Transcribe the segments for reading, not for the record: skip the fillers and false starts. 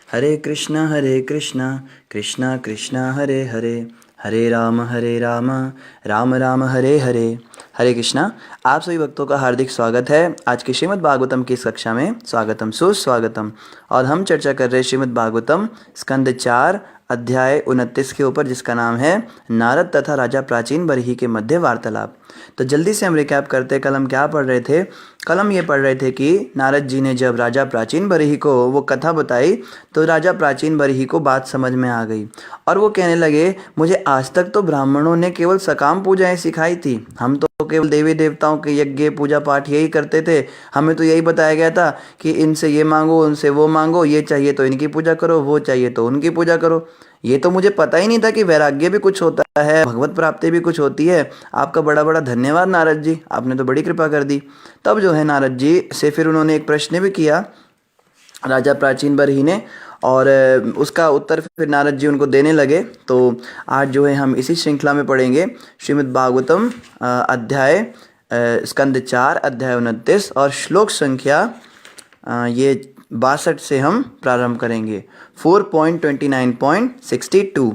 हरे कृष्णा कृष्णा कृष्णा हरे हरे, हरे राम राम राम हरे हरे। हरे कृष्णा। आप सभी भक्तों का हार्दिक स्वागत है आज की श्रीमद् भागवतम की इस कक्षा में। स्वागतम सुस्वागतम। और हम चर्चा कर रहे हैं श्रीमद् भागवतम स्कंद 4 अध्याय 29 के ऊपर, जिसका नाम है नारद तथा राजा प्राचीन बरही के मध्य वार्तालाप। तो जल्दी से हम रिकैप करते हैं। कल हम क्या पढ़ रहे थे? कल हम ये पढ़ रहे थे कि नारद जी ने जब राजा प्राचीन बरही को वो कथा बताई तो राजा प्राचीन बरही को बात समझ में आ गई और वो कहने लगे, मुझे आज तक तो ब्राह्मणों ने केवल सकाम पूजाएं सिखाई थी, हम तो केवल देवी देवताओं के यज्ञ पूजा पाठ यही करते थे। हमें तो यही बताया गया था कि इनसे ये मांगो, उनसे वो मांगो, ये चाहिए तो इनकी पूजा करो, वो चाहिए तो उनकी पूजा करो। ये तो मुझे पता ही नहीं था कि वैराग्य भी कुछ होता है, भगवत प्राप्ति भी कुछ होती है। आपका बड़ा बड़ा धन्यवाद नारद जी, आपने तो बड़ी कृपा कर दी। तब जो है नारद जी से फिर उन्होंने एक प्रश्न भी किया राजा प्राचीन बरही ने, और उसका उत्तर फिर नारद जी उनको देने लगे। तो आज जो है हम इसी श्रृंखला में पढ़ेंगे श्रीमद् भागवतम अध्याय स्कंद 4 अध्याय 29 और श्लोक संख्या ये 62 से हम प्रारंभ करेंगे। 4.29.62।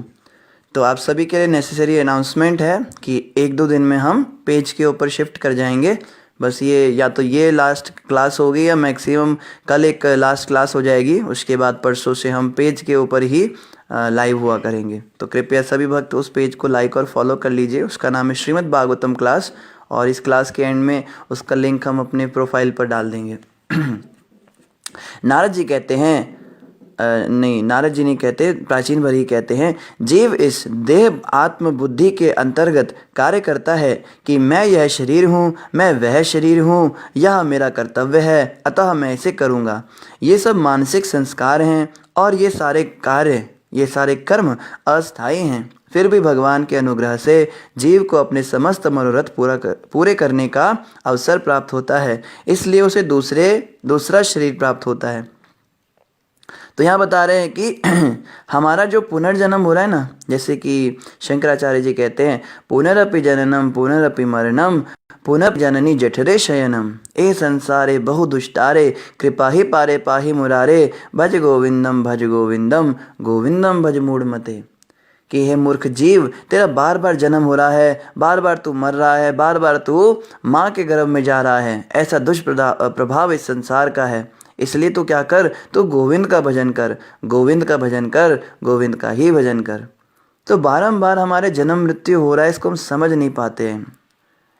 तो आप सभी के लिए नेसेसरी अनाउंसमेंट है कि 1-2 दिन में हम पेज के ऊपर शिफ्ट कर जाएंगे। बस ये या तो ये लास्ट क्लास होगी या मैक्सिमम कल एक लास्ट क्लास हो जाएगी, उसके बाद परसों से हम पेज के ऊपर ही लाइव हुआ करेंगे। तो कृपया सभी भक्त उस पेज को लाइक और फॉलो कर लीजिए। उसका नाम है श्रीमद् भागवतम क्लास, और इस क्लास के एंड में उसका लिंक हम अपने प्रोफाइल पर डाल देंगे। नारद जी कहते हैं नहीं, नारद जी नहीं कहते, प्राचीन बरही कहते हैं, जीव इस देह आत्म बुद्धि के अंतर्गत कार्य करता है कि मैं यह शरीर हूँ, मैं वह शरीर हूँ, यह मेरा कर्तव्य है, अतः मैं इसे करूँगा। ये सब मानसिक संस्कार हैं और ये सारे कार्य, ये सारे कर्म अस्थायी हैं। फिर भी भगवान के अनुग्रह से जीव को अपने समस्त मनोरथ पूरे करने का अवसर प्राप्त होता है, इसलिए उसे दूसरा शरीर प्राप्त होता है। तो यहाँ बता रहे हैं कि हमारा जो पुनर्जन्म हो रहा है ना, जैसे कि शंकराचार्य जी कहते हैं, पुनरपि जननम पुनरपि मरणम पुनर्जननी जठरे शयनम, ए संसारे बहु दुष्टारे कृपा ही पारे पाही मुरारे, भज गोविंदम गोविंदम भज मूढ़मते। कि हे मूर्ख जीव, तेरा बार बार जन्म हो रहा है, बार बार तू मर रहा है, बार बार तू माँ के गर्भ में जा रहा है। ऐसा दुष्प्रभाव इस संसार का है। इसलिए तू क्या कर, तू गोविंद का भजन कर, गोविंद का भजन कर, गोविंद का ही भजन कर। तो बारंबार हमारे जन्म मृत्यु हो रहा है, इसको हम समझ नहीं पाते हैं।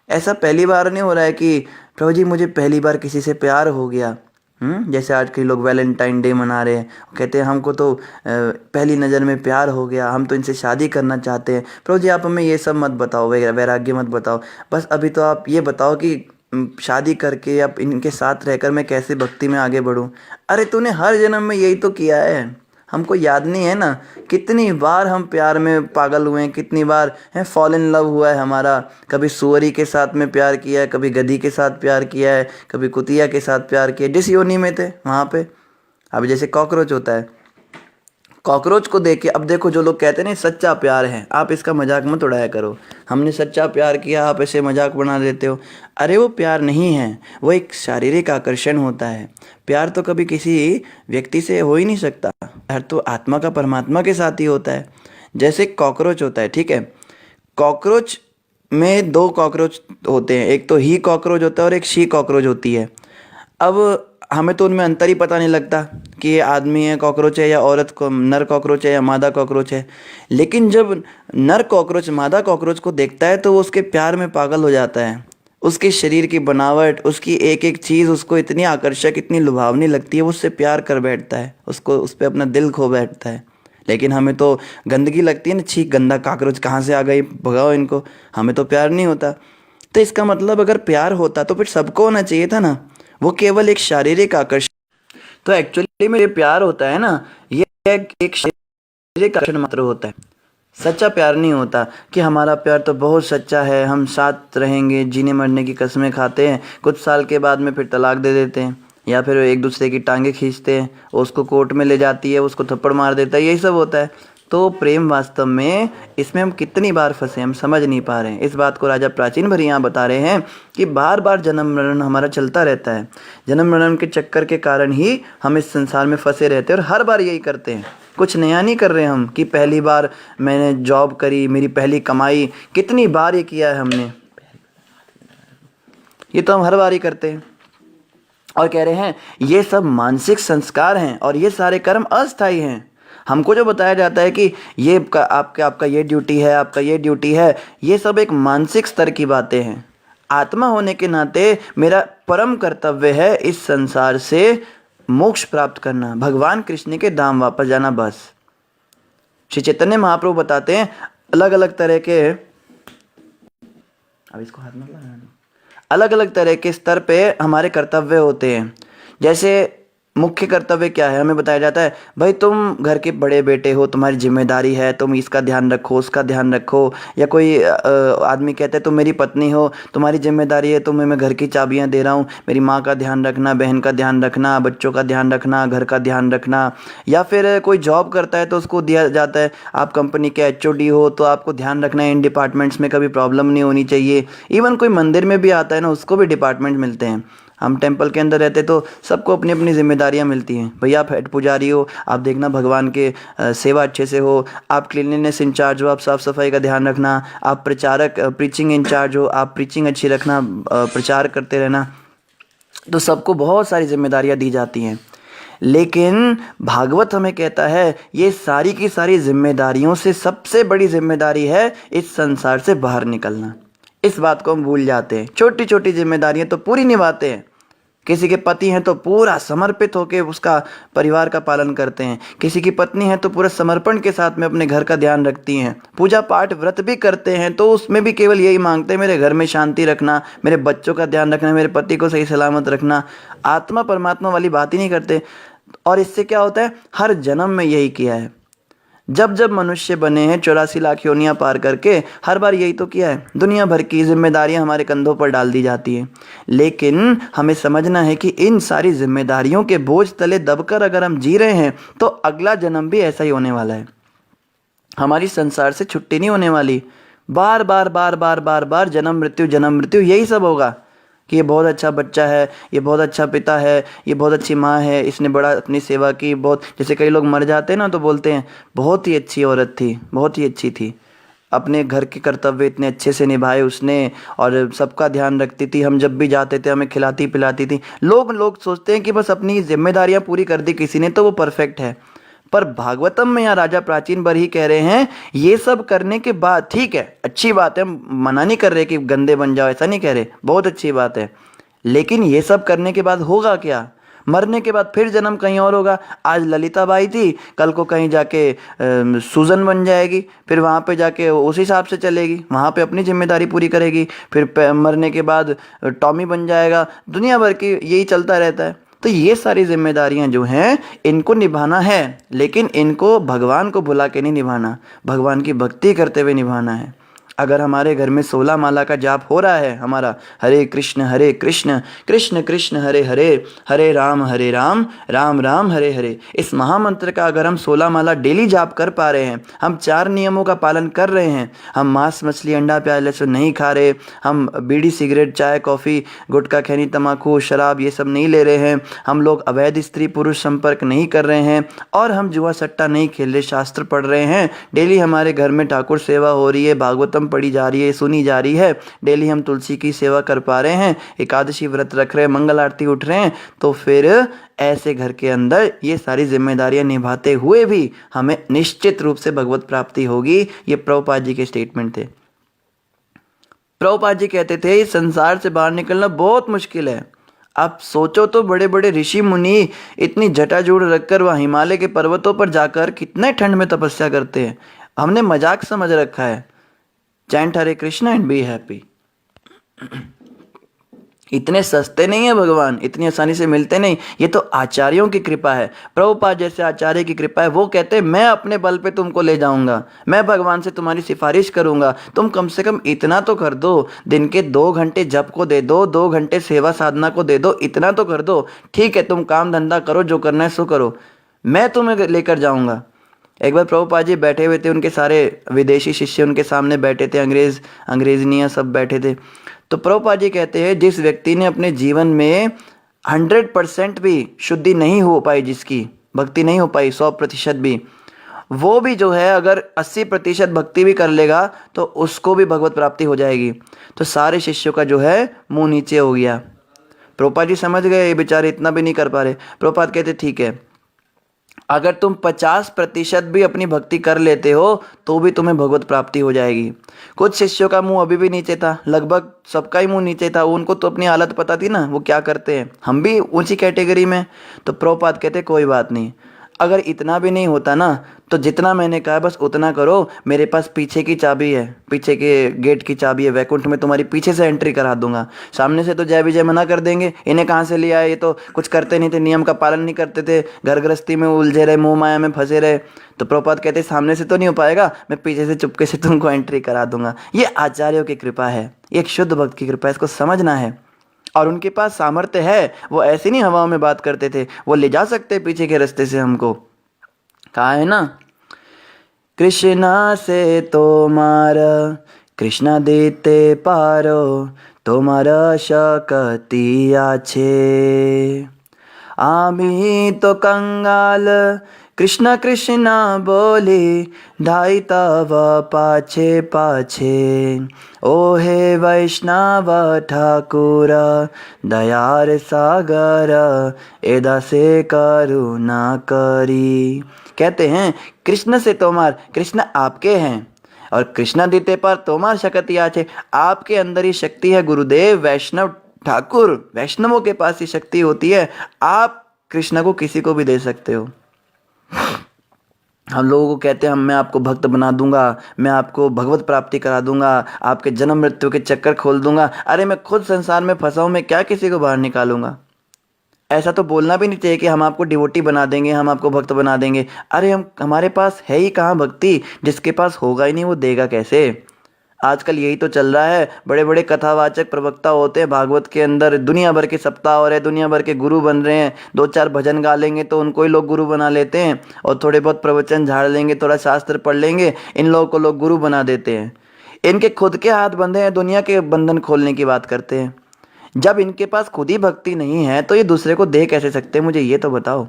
ऐसा पहली बार नहीं हो रहा है कि प्रभु जी मुझे पहली बार किसी से प्यार हो गया। जैसे आज के लोग वैलेंटाइन डे मना रहे हैं, कहते हैं हमको तो पहली नज़र में प्यार हो गया, हम तो इनसे शादी करना चाहते हैं। प्रभु जी आप हमें ये सब मत बताओ, वैराग्य मत बताओ, बस अभी तो आप ये बताओ कि शादी करके अब इनके साथ रहकर मैं कैसे भक्ति में आगे बढ़ूं। अरे तूने हर जन्म में यही तो किया है, हमको याद नहीं है ना? कितनी बार हम प्यार में पागल हुए हैं, कितनी बार है फॉल इन लव हुआ है हमारा। कभी सुअरी के साथ में प्यार किया है, कभी गधी के साथ प्यार किया है, कभी कुतिया के साथ प्यार किया, जिस योनि में थे वहाँ पे। अब जैसे कॉकरोच होता है, कॉकरोच को देख के अब देखो, जो लोग कहते हैं ना सच्चा प्यार है, आप इसका मजाक मत उड़ाया करो। हमने सच्चा प्यार किया, आप ऐसे मजाक बना देते हो। अरे वो प्यार नहीं है, वो एक शारीरिक आकर्षण होता है। प्यार तो कभी किसी व्यक्ति से हो ही नहीं सकता, प्यार तो आत्मा का परमात्मा के साथ ही होता है। जैसे कॉकरोच होता है, ठीक है, कॉकरोच में 2 कॉकरोच होते हैं, एक तो ही कॉकरोच होता है और एक शी कॉकरोच होती है। अब हमें तो उनमें अंतर ही पता नहीं लगता कि ये आदमी है कॉकरोच है या औरत को नर कॉकरोच है या मादा कॉकरोच है। लेकिन जब नर कॉकरोच मादा कॉकरोच को देखता है तो वो उसके प्यार में पागल हो जाता है। उसके शरीर की बनावट, उसकी एक एक चीज़ उसको इतनी आकर्षक, इतनी लुभावनी लगती है, वो उससे प्यार कर बैठता है, उसको उस पर अपना दिल खो बैठता है। लेकिन हमें तो गंदगी लगती है ना, छी गंदा कॉकरोच कहाँ से आ गई, भगाओ इनको, हमें तो प्यार नहीं होता। तो इसका मतलब अगर प्यार होता तो फिर सबको होना चाहिए था ना, वो केवल एक शारीरिक आकर्षण। तो एक्चुअली में ये प्यार होता है ना, ये एक शारीरिक आकर्षण मात्र होता है, सच्चा प्यार नहीं होता। कि हमारा प्यार तो बहुत सच्चा है, हम साथ रहेंगे, जीने मरने की कसमें खाते हैं, कुछ साल के बाद में फिर तलाक दे देते हैं, या फिर एक दूसरे की टांगे खींचते हैं, उसको कोर्ट में ले जाती है, उसको थप्पड़ मार देता है, यही सब होता है। तो प्रेम वास्तव में इसमें हम कितनी बार फंसे हम समझ नहीं पा रहे हैं। इस बात को राजा प्राचीन भरी यहाँ बता रहे हैं कि बार बार जन्म मरण हमारा चलता रहता है। जन्म मरण के चक्कर के कारण ही हम इस संसार में फंसे रहते हैं और हर बार यही करते हैं। कुछ नया नहीं कर रहे हम कि पहली बार मैंने जॉब करी, मेरी पहली कमाई, कितनी बार ये किया है हमने, ये तो हम हर बार ही करते हैं। और कह रहे हैं ये सब मानसिक संस्कार हैं और ये सारे कर्म अस्थायी हैं। हमको जो बताया जाता है कि ये आपका ये ड्यूटी है, आपका ये ड्यूटी है, ये सब एक मानसिक स्तर की बातें हैं। आत्मा होने के नाते मेरा परम कर्तव्य है इस संसार से मोक्ष प्राप्त करना, भगवान कृष्ण के धाम वापस जाना, बस। श्री चैतन्य महाप्रभु बताते हैं अलग अलग तरह के, अब इसको हाथ मत लगाना, अलग अलग तरह के स्तर पे हमारे कर्तव्य होते हैं। जैसे मुख्य कर्तव्य क्या है, हमें बताया जाता है भाई तुम घर के बड़े बेटे हो, तुम्हारी जिम्मेदारी है, तुम इसका ध्यान रखो, उसका ध्यान रखो। या कोई आदमी कहता है तुम मेरी पत्नी हो, तुम्हारी जिम्मेदारी है, तुम्हें मैं घर की चाबियां दे रहा हूँ, मेरी माँ का ध्यान रखना, बहन का ध्यान रखना, बच्चों का ध्यान रखना, घर का ध्यान रखना। या फिर कोई जॉब करता है तो उसको दिया जाता है आप कंपनी के HOD हो तो आपको ध्यान रखना है इन डिपार्टमेंट्स में कभी प्रॉब्लम नहीं होनी चाहिए। इवन कोई मंदिर में भी आता है ना, उसको भी डिपार्टमेंट मिलते हैं। हम टेंपल के अंदर रहते तो सबको अपनी अपनी जिम्मेदारियां मिलती हैं। भैया आप हेड पुजारी हो, आप देखना भगवान के सेवा अच्छे से हो, आप क्लीनलीनेस इंचार्ज हो, आप साफ़ सफाई का ध्यान रखना, आप प्रचारक प्रीचिंग इंचार्ज हो, आप प्रीचिंग अच्छी रखना, प्रचार करते रहना। तो सबको बहुत सारी जिम्मेदारियां दी जाती हैं। लेकिन भागवत हमें कहता है ये सारी की सारी जिम्मेदारियों से सबसे बड़ी जिम्मेदारी है इस संसार से बाहर निकलना। इस बात को हम भूल जाते हैं। छोटी छोटी जिम्मेदारियां तो पूरी निभाते हैं। किसी के पति हैं तो पूरा समर्पित होकर उसका परिवार का पालन करते हैं। किसी की पत्नी है तो पूरा समर्पण के साथ में अपने घर का ध्यान रखती हैं। पूजा पाठ व्रत भी करते हैं तो उसमें भी केवल यही मांगते हैं मेरे घर में शांति रखना, मेरे बच्चों का ध्यान रखना, मेरे पति को सही सलामत रखना। आत्मा परमात्मा वाली बात ही नहीं करते। और इससे क्या होता है, हर जन्म में यही किया है। जब जब मनुष्य बने हैं 84 लाख योनियां पार करके, हर बार यही तो किया है। दुनिया भर की जिम्मेदारियां हमारे कंधों पर डाल दी जाती हैं। लेकिन हमें समझना है कि इन सारी जिम्मेदारियों के बोझ तले दबकर अगर हम जी रहे हैं तो अगला जन्म भी ऐसा ही होने वाला है। हमारी संसार से छुट्टी नहीं होने वाली। बार बार बार बार बार बार जन्म मृत्यु यही सब होगा कि ये बहुत अच्छा बच्चा है, ये बहुत अच्छा पिता है, ये बहुत अच्छी माँ है, इसने बड़ा अपनी सेवा की। बहुत जैसे कई लोग मर जाते हैं ना तो बोलते हैं बहुत ही अच्छी औरत थी, बहुत ही अच्छी थी, अपने घर के कर्तव्य इतने अच्छे से निभाए उसने और सबका ध्यान रखती थी, हम जब भी जाते थे हमें खिलाती पिलाती थी। लोग सोचते हैं कि बस अपनी जिम्मेदारियां पूरी कर दी किसी ने तो वो परफेक्ट है। पर भागवतम में यहाँ राजा प्राचीन बर ही कह रहे हैं ये सब करने के बाद ठीक है, अच्छी बात है, मना नहीं कर रहे कि गंदे बन जाओ, ऐसा नहीं कह रहे, बहुत अच्छी बात है। लेकिन ये सब करने के बाद होगा क्या? मरने के बाद फिर जन्म कहीं और होगा। आज ललिता बाई थी, कल को कहीं जाके सुजन बन जाएगी, फिर वहाँ पे जाके उस हिसाब से चलेगी, वहाँ पे अपनी जिम्मेदारी पूरी करेगी। फिर मरने के बाद टॉमी बन जाएगा। दुनिया भर की यही चलता रहता है। तो ये सारी जिम्मेदारियां जो हैं इनको निभाना है, लेकिन इनको भगवान को भुला के नहीं निभाना, भगवान की भक्ति करते हुए निभाना है। अगर हमारे घर में 16 माला का जाप हो रहा है हमारा, हरे कृष्ण कृष्ण कृष्ण हरे हरे, हरे राम राम राम हरे हरे, इस महामंत्र का अगर हम 16 माला डेली जाप कर पा रहे हैं, हम 4 नियमों का पालन कर रहे हैं, हम मांस मछली अंडा प्याज लहसुन नहीं खा रहे, हम बीड़ी सिगरेट चाय कॉफ़ी गुटखा खैनी तम्बाकू शराब ये सब नहीं ले रहे हैं, हम लोग अवैध स्त्री पुरुष संपर्क नहीं कर रहे हैं, और हम जुआ सट्टा नहीं खेल रहे, शास्त्र पढ़ रहे हैं, डेली हमारे घर में ठाकुर सेवा हो रही है, भागवतम पढ़ी जा रही है, सुनी जा रही है, डेली हम तुलसी की सेवा कर पा रहे हैं, एकादशी व्रत रख रहे हैं, मंगल आरती उठ रहे हैं, तो फिर ऐसे घर के अंदर ये सारी जिम्मेदारियां निभाते हुए भी हमें निश्चित रूप से भगवत प्राप्ति होगी। ये प्रभुपाद जी के स्टेटमेंट थे। प्रभुपाद जी कहते थे इस संसार से बाहर निकलना बहुत मुश्किल है। आप सोचो तो बड़े बड़े ऋषि मुनि इतनी जटाजूड़ रखकर वह हिमालय के पर्वतों पर जाकर कितने ठंड में तपस्या करते हैं। हमने मजाक समझ रखा है, chant Hare Krishna and be happy. इतने सस्ते नहीं है भगवान, इतनी आसानी से मिलते नहीं। ये तो आचार्यों की कृपा है, प्रभुपाद जैसे आचार्य की कृपा है। वो कहते हैं मैं अपने बल पे तुमको ले जाऊंगा, मैं भगवान से तुम्हारी सिफारिश करूंगा, तुम कम से कम इतना तो कर दो, दिन के 2 घंटे जप को दे दो, 2 घंटे सेवा साधना को दे दो, इतना तो कर दो। ठीक है तुम काम धंधा करो, जो करना है सो करो, मैं तुम्हें लेकर जाऊंगा। एक बार प्रभुपाद जी बैठे हुए थे, उनके सारे विदेशी शिष्य उनके सामने बैठे थे, अंग्रेजनियाँ सब बैठे थे। तो प्रभुपाद जी कहते हैं, जिस व्यक्ति ने अपने जीवन में 100% भी शुद्धि नहीं हो पाई, जिसकी भक्ति नहीं हो पाई 100% भी, वो भी जो है अगर 80% भक्ति भी कर लेगा तो उसको भी भगवत प्राप्ति हो जाएगी। तो सारे शिष्यों का जो है मुंह नीचे हो गया। प्रभुपाद जी समझ गए ये बेचारे इतना भी नहीं कर पा रहे। प्रभुपाद कहते ठीक है, अगर तुम 50% भी अपनी भक्ति कर लेते हो तो भी तुम्हें भगवत प्राप्ति हो जाएगी। कुछ शिष्यों का मुंह अभी भी नीचे था, लगभग सबका ही मुंह नीचे था। उनको तो अपनी हालत पता थी ना, वो क्या करते हैं, हम भी ऊंची कैटेगरी में। तो प्रभुपाद कहते कोई बात नहीं, अगर इतना भी नहीं होता ना तो जितना मैंने कहा बस उतना करो। मेरे पास पीछे की चाबी है, पीछे के गेट की चाबी है, वैकुंठ में तुम्हारी पीछे से एंट्री करा दूंगा। सामने से तो जय विजय मना कर देंगे, इन्हें कहाँ से लिया है, ये तो कुछ करते नहीं थे, नियम का पालन नहीं करते थे, घर गृहस्थी में उलझे रहे, मोह माया में फंसे रहे। तो प्रभुपाद कहते सामने से तो नहीं हो पाएगा, मैं पीछे से चुपके से तुमको एंट्री करा दूंगा। ये आचार्यों की कृपा है, ये एक शुद्ध भक्त की कृपा है, इसको समझना है। और उनके पास सामर्थ्य है, वो ऐसे नहीं हवाओं में बात करते थे, वो ले जा सकते पीछे के रास्ते से हमको। कहा है ना, कृष्णा से तुम्हारा कृष्णा देते पारो, তোমারা শক্তি আছে, আমি তো कंगाल कृष्णा कृष्णा बोले ढाई तव पाछे पाछे, ओ हे वैष्णव ठाकुर दयार सागर एदा से करुणा करी। कहते हैं कृष्ण से तोमार, कृष्ण आपके हैं, और कृष्णा दीते पर तोमार शक्ति आछे, आपके अंदर ही शक्ति है गुरुदेव। वैष्णव ठाकुर, वैष्णवों के पास ही शक्ति होती है, आप कृष्ण को किसी को भी दे सकते हो। हम लोगों को कहते हैं मैं आपको भक्त बना दूंगा, मैं आपको भगवत प्राप्ति करा दूंगा, आपके जन्म मृत्यु के चक्कर खोल दूंगा। अरे मैं खुद संसार में फंसा हूं, मैं क्या किसी को बाहर निकालूंगा। ऐसा तो बोलना भी नहीं चाहिए कि हम आपको डिवोटी बना देंगे, हम आपको भक्त बना देंगे। अरे हमारे पास है ही कहाँ भक्ति, जिसके पास होगा ही नहीं वो देगा कैसे। आजकल यही तो चल रहा है, बड़े बड़े कथावाचक प्रवक्ता होते हैं भागवत के अंदर, दुनिया भर के सप्ताह हो रहे हैं, दुनिया भर के गुरु बन रहे हैं। 2-4 भजन गा लेंगे तो उनको ही लोग गुरु बना लेते हैं, और थोड़े बहुत प्रवचन झाड़ लेंगे, थोड़ा शास्त्र पढ़ लेंगे, इन लोगों को लोग गुरु बना देते हैं। इनके खुद के हाथ बंधे हैं, दुनिया के बंधन खोलने की बात करते हैं। जब इनके पास खुद ही भक्ति नहीं है तो ये दूसरे को दे कैसे सकते हैं, मुझे ये तो बताओ।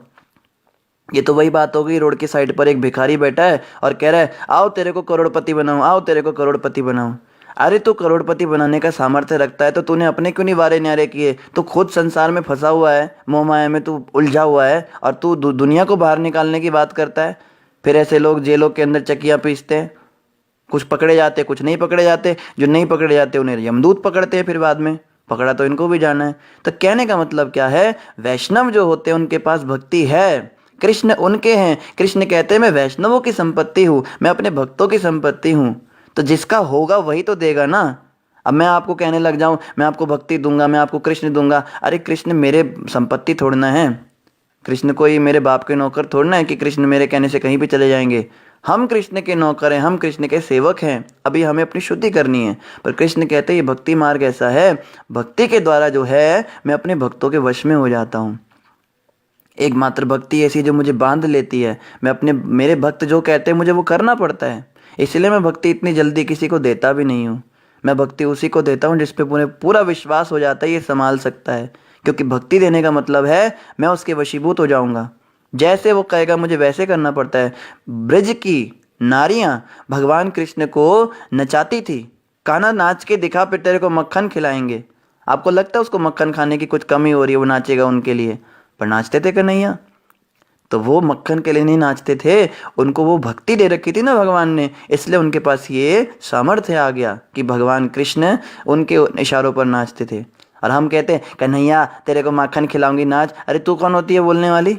ये तो वही बात हो गई, रोड की साइड पर एक भिखारी बैठा है और कह रहा है आओ तेरे को करोड़पति बनाऊं, आओ तेरे को करोड़पति बनाऊं। अरे तू करोड़पति बनाने का सामर्थ्य रखता है तो तूने अपने क्यों नहीं वारे न्यारे किए। तू खुद संसार में फंसा हुआ है, मोह माया में तू उलझा हुआ है, और तू दुनिया को बाहर निकालने की बात करता है। फिर ऐसे लोग जेलों के अंदर चक्कियाँ पीसते हैं, कुछ पकड़े जाते, कुछ नहीं पकड़े जाते। जो नहीं पकड़े जाते उन्हें यमदूत पकड़ते हैं, फिर बाद में पकड़ा तो इनको भी जाना है। तो कहने का मतलब क्या है, वैष्णव जो होते हैं उनके पास भक्ति है, कृष्ण उनके हैं। कृष्ण कहते हैं मैं वैष्णवों की संपत्ति हूँ, मैं अपने भक्तों की संपत्ति हूँ। तो जिसका होगा वही तो देगा ना। अब मैं आपको कहने लग जाऊं मैं आपको भक्ति दूंगा, मैं आपको कृष्ण दूंगा, अरे कृष्ण मेरे संपत्ति थोड़ना है, कृष्ण कोई मेरे बाप के नौकर थोड़ना है कि कृष्ण मेरे कहने से कहीं भी चले जाएंगे। हम कृष्ण के नौकर हैं, हम कृष्ण के सेवक हैं, अभी हमें अपनी शुद्धि करनी है। पर कृष्ण कहते हैं ये भक्ति मार्ग ऐसा है, भक्ति के द्वारा जो है मैं अपने भक्तों के वश में हो जाता हूँ। एकमात्र भक्ति ऐसी जो मुझे बांध लेती है, मैं अपने मेरे भक्त जो कहते हैं मुझे वो करना पड़ता है। इसलिए मैं भक्ति इतनी जल्दी किसी को देता भी नहीं हूँ। मैं भक्ति उसी को देता हूँ जिस पे पूरा विश्वास हो जाता है ये संभाल सकता है, क्योंकि भक्ति देने का मतलब है मैं उसके वशीभूत हो जाऊँगा। जैसे वो कहेगा मुझे वैसे करना पड़ता है। ब्रज की नारियां भगवान कृष्ण को नचाती थी, कान्हा नाच के दिखा फिर तेरे को मक्खन खिलाएंगे। आपको लगता है उसको मक्खन खाने की कुछ कमी हो रही है, वो नाचेगा उनके लिए? पर नाचते थे कन्हैया, तो वो मक्खन के लिए नहीं नाचते थे, उनको वो भक्ति दे रखी थी ना भगवान ने, इसलिए उनके पास ये सामर्थ्य आ गया कि भगवान कृष्ण उनके इशारों पर नाचते थे। और हम कहते हैं कन्हैया तेरे को मक्खन खिलाऊंगी, नाच। अरे तू कौन होती है बोलने वाली?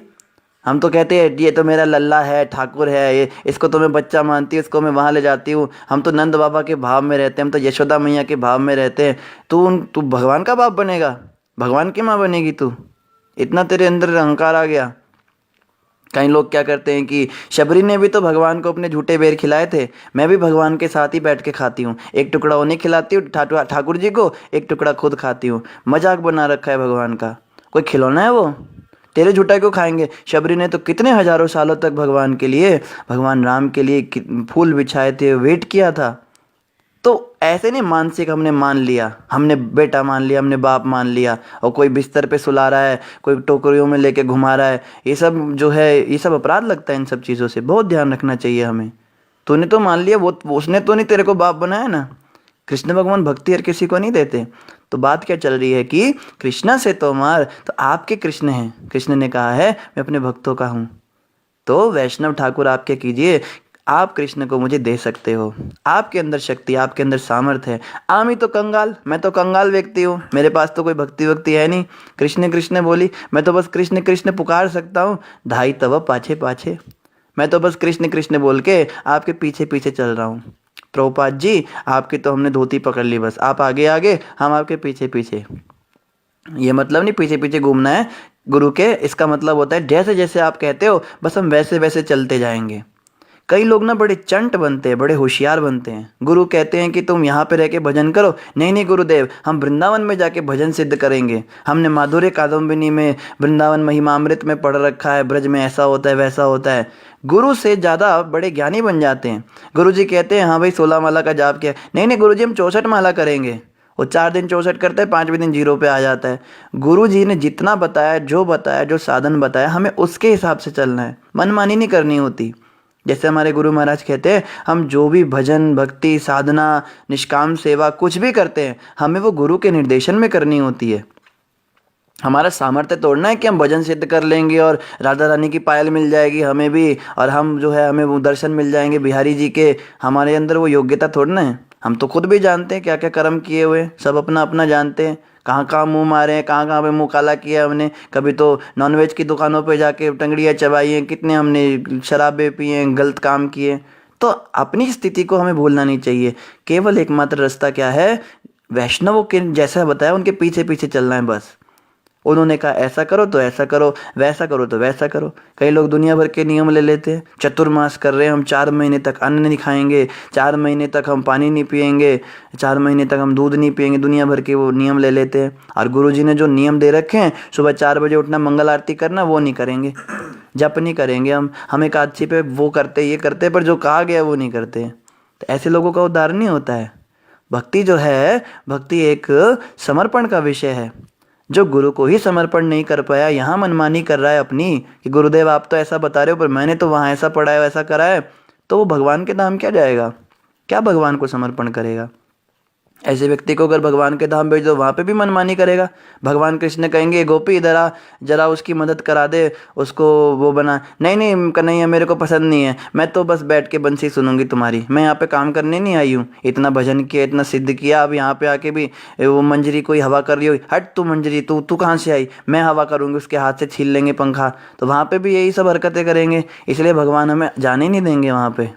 हम तो कहते हैं ये तो मेरा लल्ला है, ठाकुर है, ये इसको तो मैं बच्चा मानती हूँ, इसको मैं वहाँ ले जाती हूँ। हम तो नंद बाबा के भाव में रहते हैं, हम तो यशोदा मैया के भाव में रहते हैं। तू भगवान का बाप बनेगा, भगवान की माँ बनेगी तू? इतना तेरे अंदर अहंकार आ गया। कई लोग क्या करते हैं कि शबरी ने भी तो भगवान को अपने झूठे बेर खिलाए थे, मैं भी भगवान के साथ ही बैठ के खाती हूँ, एक टुकड़ा उन्हें खिलाती हूँ ठाकुर जी को, एक टुकड़ा खुद खाती हूँ। मजाक बना रखा है भगवान का, कोई खिलौना है वो? तेरे झूठा क्यों खाएंगे। शबरी ने तो कितने हजारों सालों तक भगवान के लिए, भगवान राम के लिए फूल बिछाए थे, वेट किया था। तो ऐसे नहीं मानसिक हमने मान लिया, हमने बेटा मान लिया, हमने बाप मान लिया, और कोई बिस्तर पे सुला रहा है, कोई टोकरियों में लेके घुमा रहा है, ये सब जो है ये सब अपराध लगता है। इन सब चीज़ों से बहुत ध्यान रखना चाहिए हमें। तूने तो मान लिया, वो उसने तो नहीं तेरे को बाप बनाया ना। कृष्ण भगवान भक्ति हर किसी को नहीं देते। तो बात क्या चल रही है कि कृष्णा से तो मार, तो आपके कृष्ण हैं। कृष्ण ने कहा है मैं अपने भक्तों का हूँ। तो वैष्णव ठाकुर आप क्या कीजिए, आप कृष्ण को मुझे दे सकते हो। आपके अंदर शक्ति, आपके अंदर सामर्थ्य है। आम ही तो कंगाल, मैं तो कंगाल व्यक्ति हूँ, मेरे पास तो कोई भक्ति वक्ति है नहीं। कृष्ण कृष्ण बोली, मैं तो बस कृष्ण कृष्ण पुकार सकता हूँ, धाई तब पाछे पाछे। मैं तो बस कृष्ण कृष्ण बोल के आपके पीछे पीछे चल रहा हूँ। प्रभुपाद जी आपकी तो हमने धोती पकड़ ली, बस आप आगे आगे, हम आपके पीछे पीछे। ये मतलब नहीं पीछे पीछे घूमना है गुरु के, इसका मतलब होता है जैसे जैसे आप कहते हो बस हम वैसे वैसे चलते जाएंगे। कई लोग ना बड़े चंट बनते हैं, बड़े होशियार बनते हैं। गुरु कहते हैं कि तुम यहाँ पे रह के भजन करो, नहीं नहीं गुरुदेव हम वृंदावन में जाके भजन सिद्ध करेंगे। हमने माधुर्य कादम्बिनी में, वृंदावन महिमामृत में पढ़ रखा है, ब्रज में ऐसा होता है वैसा होता है। गुरु से ज़्यादा बड़े ज्ञानी बन जाते हैं। गुरु जी कहते हैं हाँ भाई 16 माला का जाप किया, नहीं नहीं गुरु जी हम 64 माला करेंगे। वो 4 दिन 64 करते हैं, 5वें दिन 0 पे आ जाता है। गुरु जी ने जितना बताया, जो बताया, जो साधन बताया, हमें उसके हिसाब से चलना है, मनमानी नहीं करनी होती। जैसे हमारे गुरु महाराज कहते हैं हम जो भी भजन भक्ति साधना निष्काम सेवा कुछ भी करते हैं, हमें वो गुरु के निर्देशन में करनी होती है। हमारा सामर्थ्य तोड़ना है कि हम भजन सिद्ध कर लेंगे और राधा रानी की पायल मिल जाएगी हमें भी, और हम जो है हमें वो दर्शन मिल जाएंगे बिहारी जी के। हमारे अंदर वो योग्यता थोड़ना है। हम तो खुद भी जानते हैं क्या क्या कर्म किए हुए, सब अपना अपना जानते हैं। कहाँ कहाँ मुंह मारे हैं, कहाँ कहाँ पे मुंह काला किया है हमने। कभी तो नॉनवेज की दुकानों पे जाके टंगड़ियाँ चबाई हैं, कितने हमने शराबे पिए हैं, गलत काम किए। तो अपनी स्थिति को हमें भूलना नहीं चाहिए। केवल एकमात्र रास्ता क्या है, वैष्णवों के जैसा बताया उनके पीछे पीछे चलना है बस। उन्होंने कहा ऐसा करो तो ऐसा करो, वैसा करो तो वैसा करो। कई लोग दुनिया भर के नियम ले लेते हैं। चतुर्मास कर रहे हैं, हम 4 महीने तक अन्न नहीं खाएंगे, 4 महीने तक हम पानी नहीं पिएंगे, 4 महीने तक हम दूध नहीं पिएंगे, दुनिया भर के वो नियम ले लेते हैं। और गुरु जी ने जो नियम दे रखे हैं, सुबह 4 बजे उठना, मंगल आरती करना, वो नहीं करेंगे, जप नहीं करेंगे हम एकादशी पे वो करते ये करते, पर जो कहा गया वो नहीं करते। तो ऐसे लोगों का उद्धार नहीं होता है। भक्ति जो है, भक्ति एक समर्पण का विषय है। जो गुरु को ही समर्पण नहीं कर पाया, यहाँ मनमानी कर रहा है अपनी कि गुरुदेव आप तो ऐसा बता रहे हो पर मैंने तो वहाँ ऐसा पढ़ा है वैसा करा है, तो वो भगवान के धाम क्या जाएगा, क्या भगवान को समर्पण करेगा। ऐसे व्यक्ति को अगर भगवान के धाम भेज दो, वहाँ पे भी मनमानी करेगा। भगवान कृष्ण कहेंगे गोपी इधर आ, जरा उसकी मदद करा दे, उसको वो बना। नहीं नहीं कन्हैया मेरे को पसंद नहीं है, मैं तो बस बैठ के बंसी सुनूंगी तुम्हारी, मैं यहाँ पे काम करने नहीं आई हूँ। इतना भजन किया, इतना सिद्ध किया, अब यहाँ पे आके भी वो मंजरी कोई हवा कर रही हो, हट तू मंजरी, तू तू कहाँ से आई, मैं हवा करूँगी। उसके हाथ से छीन लेंगे पंखा। तो वहाँ पर भी यही सब हरकतें करेंगे। इसलिए भगवान हमें जाने ही नहीं देंगे वहाँ पर।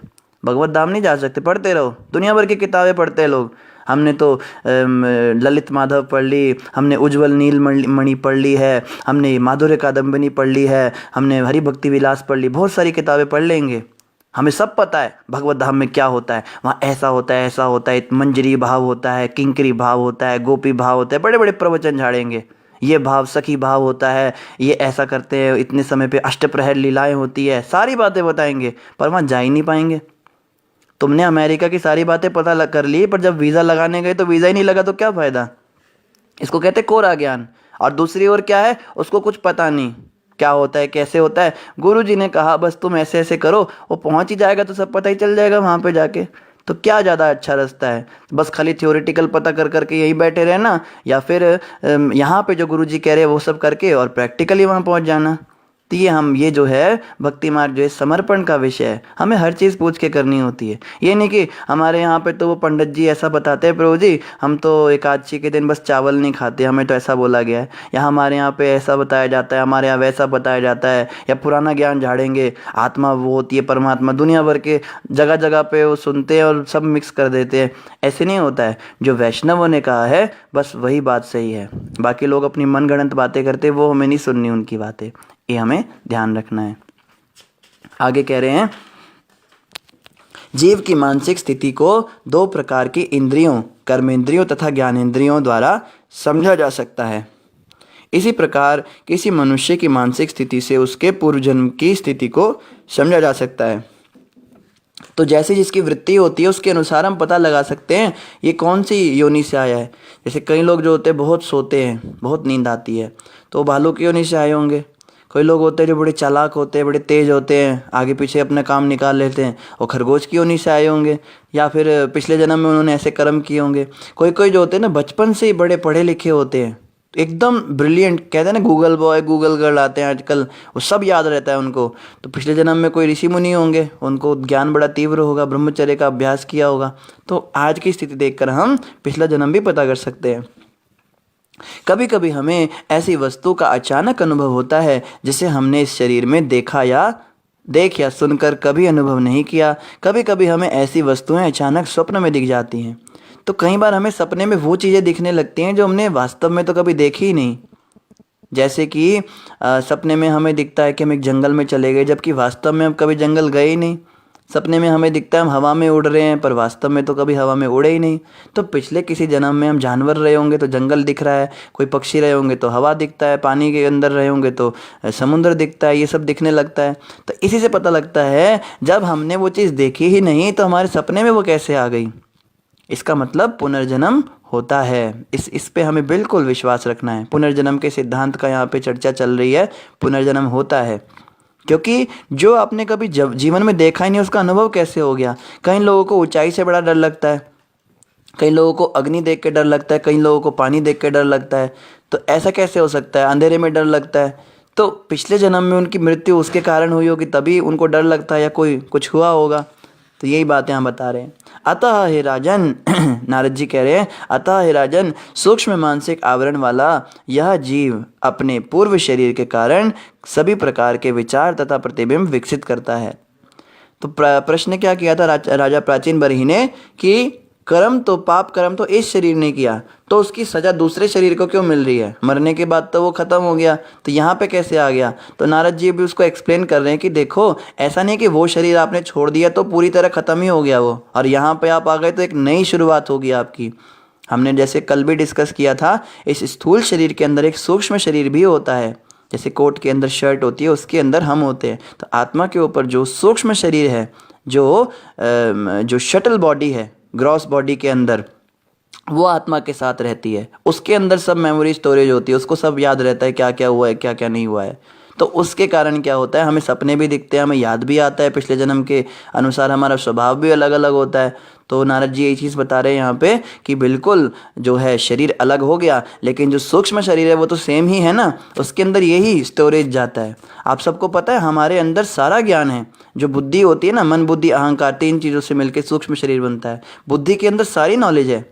भगवत धाम नहीं जा सकते। पढ़ते रहो, दुनिया भर की किताबें पढ़ते हैं लोग। हमने तो ललित माधव पढ़ ली, हमने उज्जवल नीलमणि पढ़ ली है, हमने माधुर्य कादम्बिनी पढ़ ली है, हमने हरि भक्ति विलास पढ़ ली, बहुत सारी किताबें पढ़ लेंगे। हमें सब पता है भगवत धाम में क्या होता है। वहाँ ऐसा होता है, ऐसा होता है, मंजरी भाव होता है, किंकरी भाव होता है, गोपी भाव होता है, बड़े बड़े प्रवचन झाड़ेंगे। ये भाव सखी भाव होता है, ये ऐसा करते हैं, इतने समय पे अष्टप्रहर लीलाएं होती है, सारी बातें बताएंगे, पर वहाँ जा ही नहीं पाएंगे। तुमने अमेरिका की सारी बातें पता कर ली, पर जब वीज़ा लगाने गए तो वीज़ा ही नहीं लगा, तो क्या फ़ायदा। इसको कहते कोरा ज्ञान। और दूसरी ओर क्या है, उसको कुछ पता नहीं क्या होता है, कैसे होता है। गुरु जी ने कहा बस तुम ऐसे ऐसे करो, वो पहुंच ही जाएगा, तो सब पता ही चल जाएगा वहाँ पे जाके। तो क्या ज़्यादा अच्छा रास्ता है, बस खाली थ्योरेटिकल पता कर करके यहीं बैठे रहना, या फिर यहाँ पे जो गुरु जी कह रहे हैं वो सब करके और प्रैक्टिकली वहाँ पहुँच जाना। तो ये जो है भक्ति मार्ग जो है समर्पण का विषय है। हमें हर चीज़ पूछ के करनी होती है। ये नहीं कि हमारे यहाँ पे तो वो पंडित जी ऐसा बताते हैं, प्रभु जी हम तो एकादशी के दिन बस चावल नहीं खाते, हमें तो ऐसा बोला गया है, या हमारे यहाँ पे ऐसा बताया जाता है, हमारे यहाँ वैसा बताया जाता है, या पुराना ज्ञान झाड़ेंगे, आत्मा वो होती है परमात्मा। दुनिया भर के जगह जगह पे वो सुनते हैं और सब मिक्स कर देते हैं। ऐसे नहीं होता है। जो वैष्णवों ने कहा है बस वही बात सही है। बाकी लोग अपनी मनगढ़ंत बातें करते, वो हमें नहीं सुननी उनकी बातें। ये हमें ध्यान रखना है। आगे कह रहे हैं जीव की मानसिक स्थिति को 2 प्रकार की इंद्रियों, कर्मेंद्रियों तथा ज्ञानेंद्रियों द्वारा समझा जा सकता है। इसी प्रकार किसी मनुष्य की मानसिक स्थिति से उसके पूर्व जन्म की स्थिति को समझा जा सकता है। तो जैसे जिसकी वृत्ति होती है उसके अनुसार हम पता लगा सकते हैं ये कौन सी योनि से आया है। जैसे कई लोग जो होते हैं बहुत सोते हैं, बहुत नींद आती है, तो भालू की योनि से आए होंगे। कोई लोग होते हैं जो बड़े चालाक होते हैं, बड़े तेज होते हैं, आगे पीछे अपना काम निकाल लेते हैं, और खरगोश की योनि से आए होंगे, या फिर पिछले जन्म में उन्होंने ऐसे कर्म किए होंगे। कोई कोई जो होते हैं ना बचपन से ही बड़े पढ़े लिखे होते हैं, एकदम ब्रिलियंट, कहते हैं ना गूगल बॉय गूगल गर्ल आते हैं आजकल, वो सब याद रहता है उनको। तो पिछले जन्म में कोई ऋषि मुनि होंगे, उनको ज्ञान बड़ा तीव्र होगा, ब्रह्मचर्य का अभ्यास किया होगा, तो आज की स्थिति देखकर हम पिछला जन्म भी पता कर सकते हैं। कभी कभी हमें ऐसी वस्तु का अचानक अनुभव होता है जिसे हमने इस शरीर में देखा या सुनकर कभी अनुभव नहीं किया। कभी कभी हमें ऐसी वस्तुएं अचानक स्वप्न में दिख जाती हैं। तो कई बार हमें सपने में वो चीज़ें दिखने लगती हैं जो हमने वास्तव में तो कभी देखी ही नहीं। जैसे कि सपने में हमें दिखता है कि हम एक जंगल में चले गए, जबकि वास्तव में हम कभी जंगल गए ही नहीं। सपने में हमें दिखता है हम हवा में उड़ रहे हैं, पर वास्तव में तो कभी हवा में उड़े ही नहीं। तो पिछले किसी जन्म में हम जानवर रहे होंगे तो जंगल दिख रहा है, कोई पक्षी रहे होंगे तो हवा दिखता है, पानी के अंदर रहे होंगे तो समुद्र दिखता है, ये सब दिखने लगता है। तो इसी से पता लगता है जब हमने वो चीज़ देखी ही नहीं तो हमारे सपने में वो कैसे आ गई। इसका मतलब पुनर्जन्म होता है। इस पे हमें बिल्कुल विश्वास रखना है। पुनर्जन्म के सिद्धांत का यहाँ पे चर्चा चल रही है। पुनर्जन्म होता है, क्योंकि जो आपने कभी जीवन में देखा ही नहीं उसका अनुभव कैसे हो गया। कई लोगों को ऊंचाई से बड़ा डर लगता है, कई लोगों को अग्नि देख के डर लगता है, कई लोगों को पानी देख के डर लगता है। तो ऐसा कैसे हो सकता है? अंधेरे में डर लगता है तो पिछले जन्म में उनकी मृत्यु उसके कारण हुई होगी, तभी उनको डर लगता है, या कोई कुछ हुआ होगा। तो यही बातें हम बता रहे हैं। अतः हे राजन नारद जी कह रहे हैं, अतः हे राजन, सूक्ष्म मानसिक आवरण वाला यह जीव अपने पूर्व शरीर के कारण सभी प्रकार के विचार तथा प्रतिबिंब विकसित करता है। तो प्रश्न क्या किया था राजा प्राचीन बरही ने कि पाप कर्म तो इस शरीर ने किया, तो उसकी सजा दूसरे शरीर को क्यों मिल रही है? मरने के बाद तो वो खत्म हो गया, तो यहाँ पे कैसे आ गया? तो नारद जी भी उसको एक्सप्लेन कर रहे हैं कि देखो, ऐसा नहीं कि वो शरीर आपने छोड़ दिया तो पूरी तरह खत्म ही हो गया वो, और यहाँ पे आप आ गए तो एक नई शुरुआत होगी आपकी। हमने जैसे कल भी डिस्कस किया था, इस स्थूल शरीर के अंदर एक सूक्ष्म शरीर भी होता है। जैसे कोट के अंदर शर्ट होती है, उसके अंदर हम होते हैं। तो आत्मा के ऊपर जो सूक्ष्म शरीर है, जो शटल बॉडी है ग्रॉस बॉडी के अंदर, वो आत्मा के साथ रहती है। उसके अंदर सब मेमोरी स्टोरेज होती है, उसको सब याद रहता है क्या क्या हुआ है, क्या क्या नहीं हुआ है। तो उसके कारण क्या होता है, हमें सपने भी दिखते हैं, हमें याद भी आता है, पिछले जन्म के अनुसार हमारा स्वभाव भी अलग अलग होता है। तो नारद जी यही चीज़ बता रहे हैं यहाँ पे कि बिल्कुल जो है शरीर अलग हो गया, लेकिन जो सूक्ष्म शरीर है वो तो सेम ही है ना, उसके अंदर यही स्टोरेज जाता है। आप सबको पता है हमारे अंदर सारा ज्ञान है। जो बुद्धि होती है ना, मन बुद्धि अहंकार, 3 चीज़ों से मिलकर सूक्ष्म शरीर बनता है। बुद्धि के अंदर सारी नॉलेज है,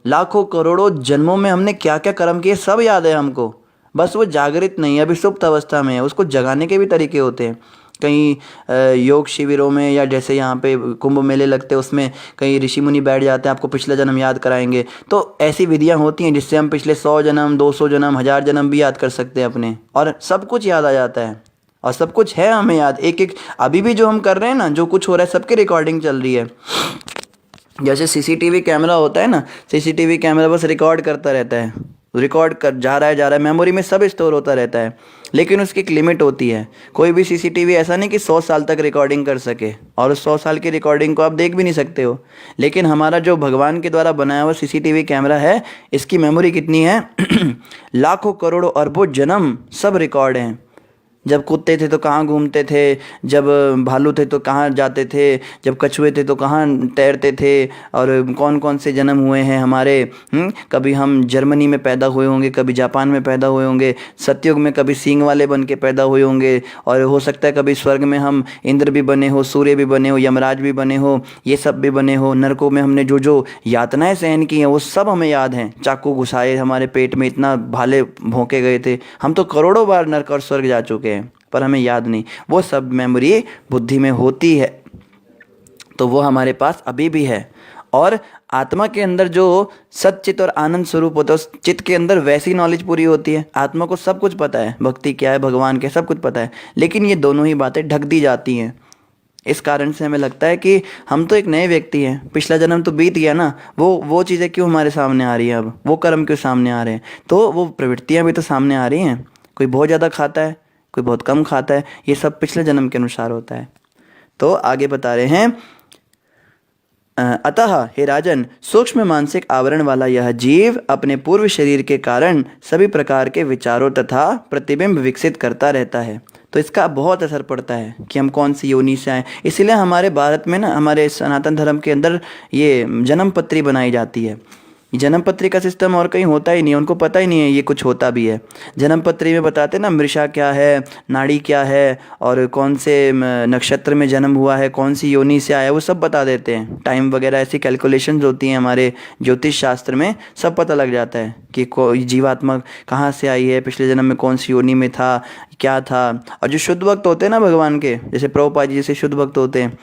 लाखों करोड़ों जन्मों में हमने क्या क्या कर्म किए सब याद है हमको, बस वो जागृत नहीं है, अभी सुप्त अवस्था में है। उसको जगाने के भी तरीके होते हैं। कहीं योग शिविरों में, या जैसे यहाँ पे कुंभ मेले लगते हैं उसमें कई ऋषि मुनि बैठ जाते हैं, आपको पिछला जन्म याद कराएंगे। तो ऐसी विधियाँ होती हैं जिससे हम पिछले 100 जन्म 200 जन्म 1000 जन्म भी याद कर सकते हैं अपने, और सब कुछ याद आ जाता है, और सब कुछ है हमें याद। एक एक अभी भी जो हम कर रहे हैं ना, जो कुछ हो रहा है सबकी रिकॉर्डिंग चल रही है। जैसे सीसीटीवी कैमरा होता है ना, सीसीटीवी कैमरा बस रिकॉर्ड करता रहता है, रिकॉर्ड कर जा रहा है, मेमोरी में सब स्टोर होता रहता है, लेकिन उसकी एक लिमिट होती है। कोई भी सीसीटीवी ऐसा नहीं कि 100 साल तक रिकॉर्डिंग कर सके, और उस 100 साल की रिकॉर्डिंग को आप देख भी नहीं सकते हो। लेकिन हमारा जो भगवान के द्वारा बनाया हुआ सीसीटीवी कैमरा है, इसकी मेमोरी कितनी है लाखों करोड़ों अरबों जन्म सब रिकॉर्ड हैं। जब कुत्ते थे तो कहाँ घूमते थे, जब भालू थे तो कहाँ जाते थे, जब कछुए थे तो कहाँ तैरते थे, और कौन कौन से जन्म हुए हैं हमारे। कभी हम जर्मनी में पैदा हुए होंगे, कभी जापान में पैदा हुए होंगे, सतयुग में कभी सींग वाले बन के पैदा हुए होंगे, और हो सकता है कभी स्वर्ग में हम इंद्र भी बने हो, सूर्य भी बने हो, यमराज भी बने हो, ये सब भी बने हो। नरकों में हमने जो जो यातनाएं सहन की हैं वो सब हमें याद हैं। चाकू घुसाए हमारे पेट में, इतना भाले भोंके गए थे, हम तो करोड़ों बार नरक और स्वर्ग जा चुके हैं, पर हमें याद नहीं। वो सब मेमोरी बुद्धि में होती है, तो वो हमारे पास अभी भी है। और आत्मा के अंदर जो सच्चित और आनंद स्वरूप होता है, उस चित्त के अंदर वैसी नॉलेज पूरी होती है। आत्मा को सब कुछ पता है, भक्ति क्या है, भगवान क्या, सब कुछ पता है, लेकिन ये दोनों ही बातें ढक दी जाती हैं। इस कारण से हमें लगता है कि हम तो एक नए व्यक्ति हैं, पिछला जन्म तो बीत गया ना, वो चीज़ें क्यों हमारे सामने आ रही हैं, अब वो कर्म क्यों सामने आ रहे हैं, तो वो प्रवृत्तियाँ भी तो सामने आ रही हैं। कोई बहुत ज़्यादा खाता है, कोई बहुत कम खाता है, ये सब पिछले जन्म के अनुसार होता है। तो आगे बता रहे हैं, अतः हे राजन, सूक्ष्म मानसिक आवरण वाला यह जीव अपने पूर्व शरीर के कारण सभी प्रकार के विचारों तथा प्रतिबिंब विकसित करता रहता है। तो इसका बहुत असर पड़ता है कि हम कौन सी योनि से आए। इसीलिए हमारे भारत में ना, हमारे सनातन धर्म के अंदर ये जन्म पत्री बनाई जाती है। जन्म पत्री का सिस्टम और कहीं होता ही नहीं है, उनको पता ही नहीं है ये कुछ होता भी है। जन्म पत्री में बताते ना मृषा क्या है, नाड़ी क्या है, और कौन से नक्षत्र में जन्म हुआ है, कौन सी योनि से आया है, वो सब बता देते हैं। टाइम वगैरह ऐसी कैलकुलेशंस होती हैं हमारे ज्योतिष शास्त्र में, सब पता लग जाता है कि कोई जीवात्मा कहाँ से आई है, पिछले जन्म में कौन सी योनि में था, क्या था। और जो शुद्ध भक्त होते हैं ना भगवान के, जैसे प्रभुपाद जी जैसे शुद्ध भक्त होते हैं,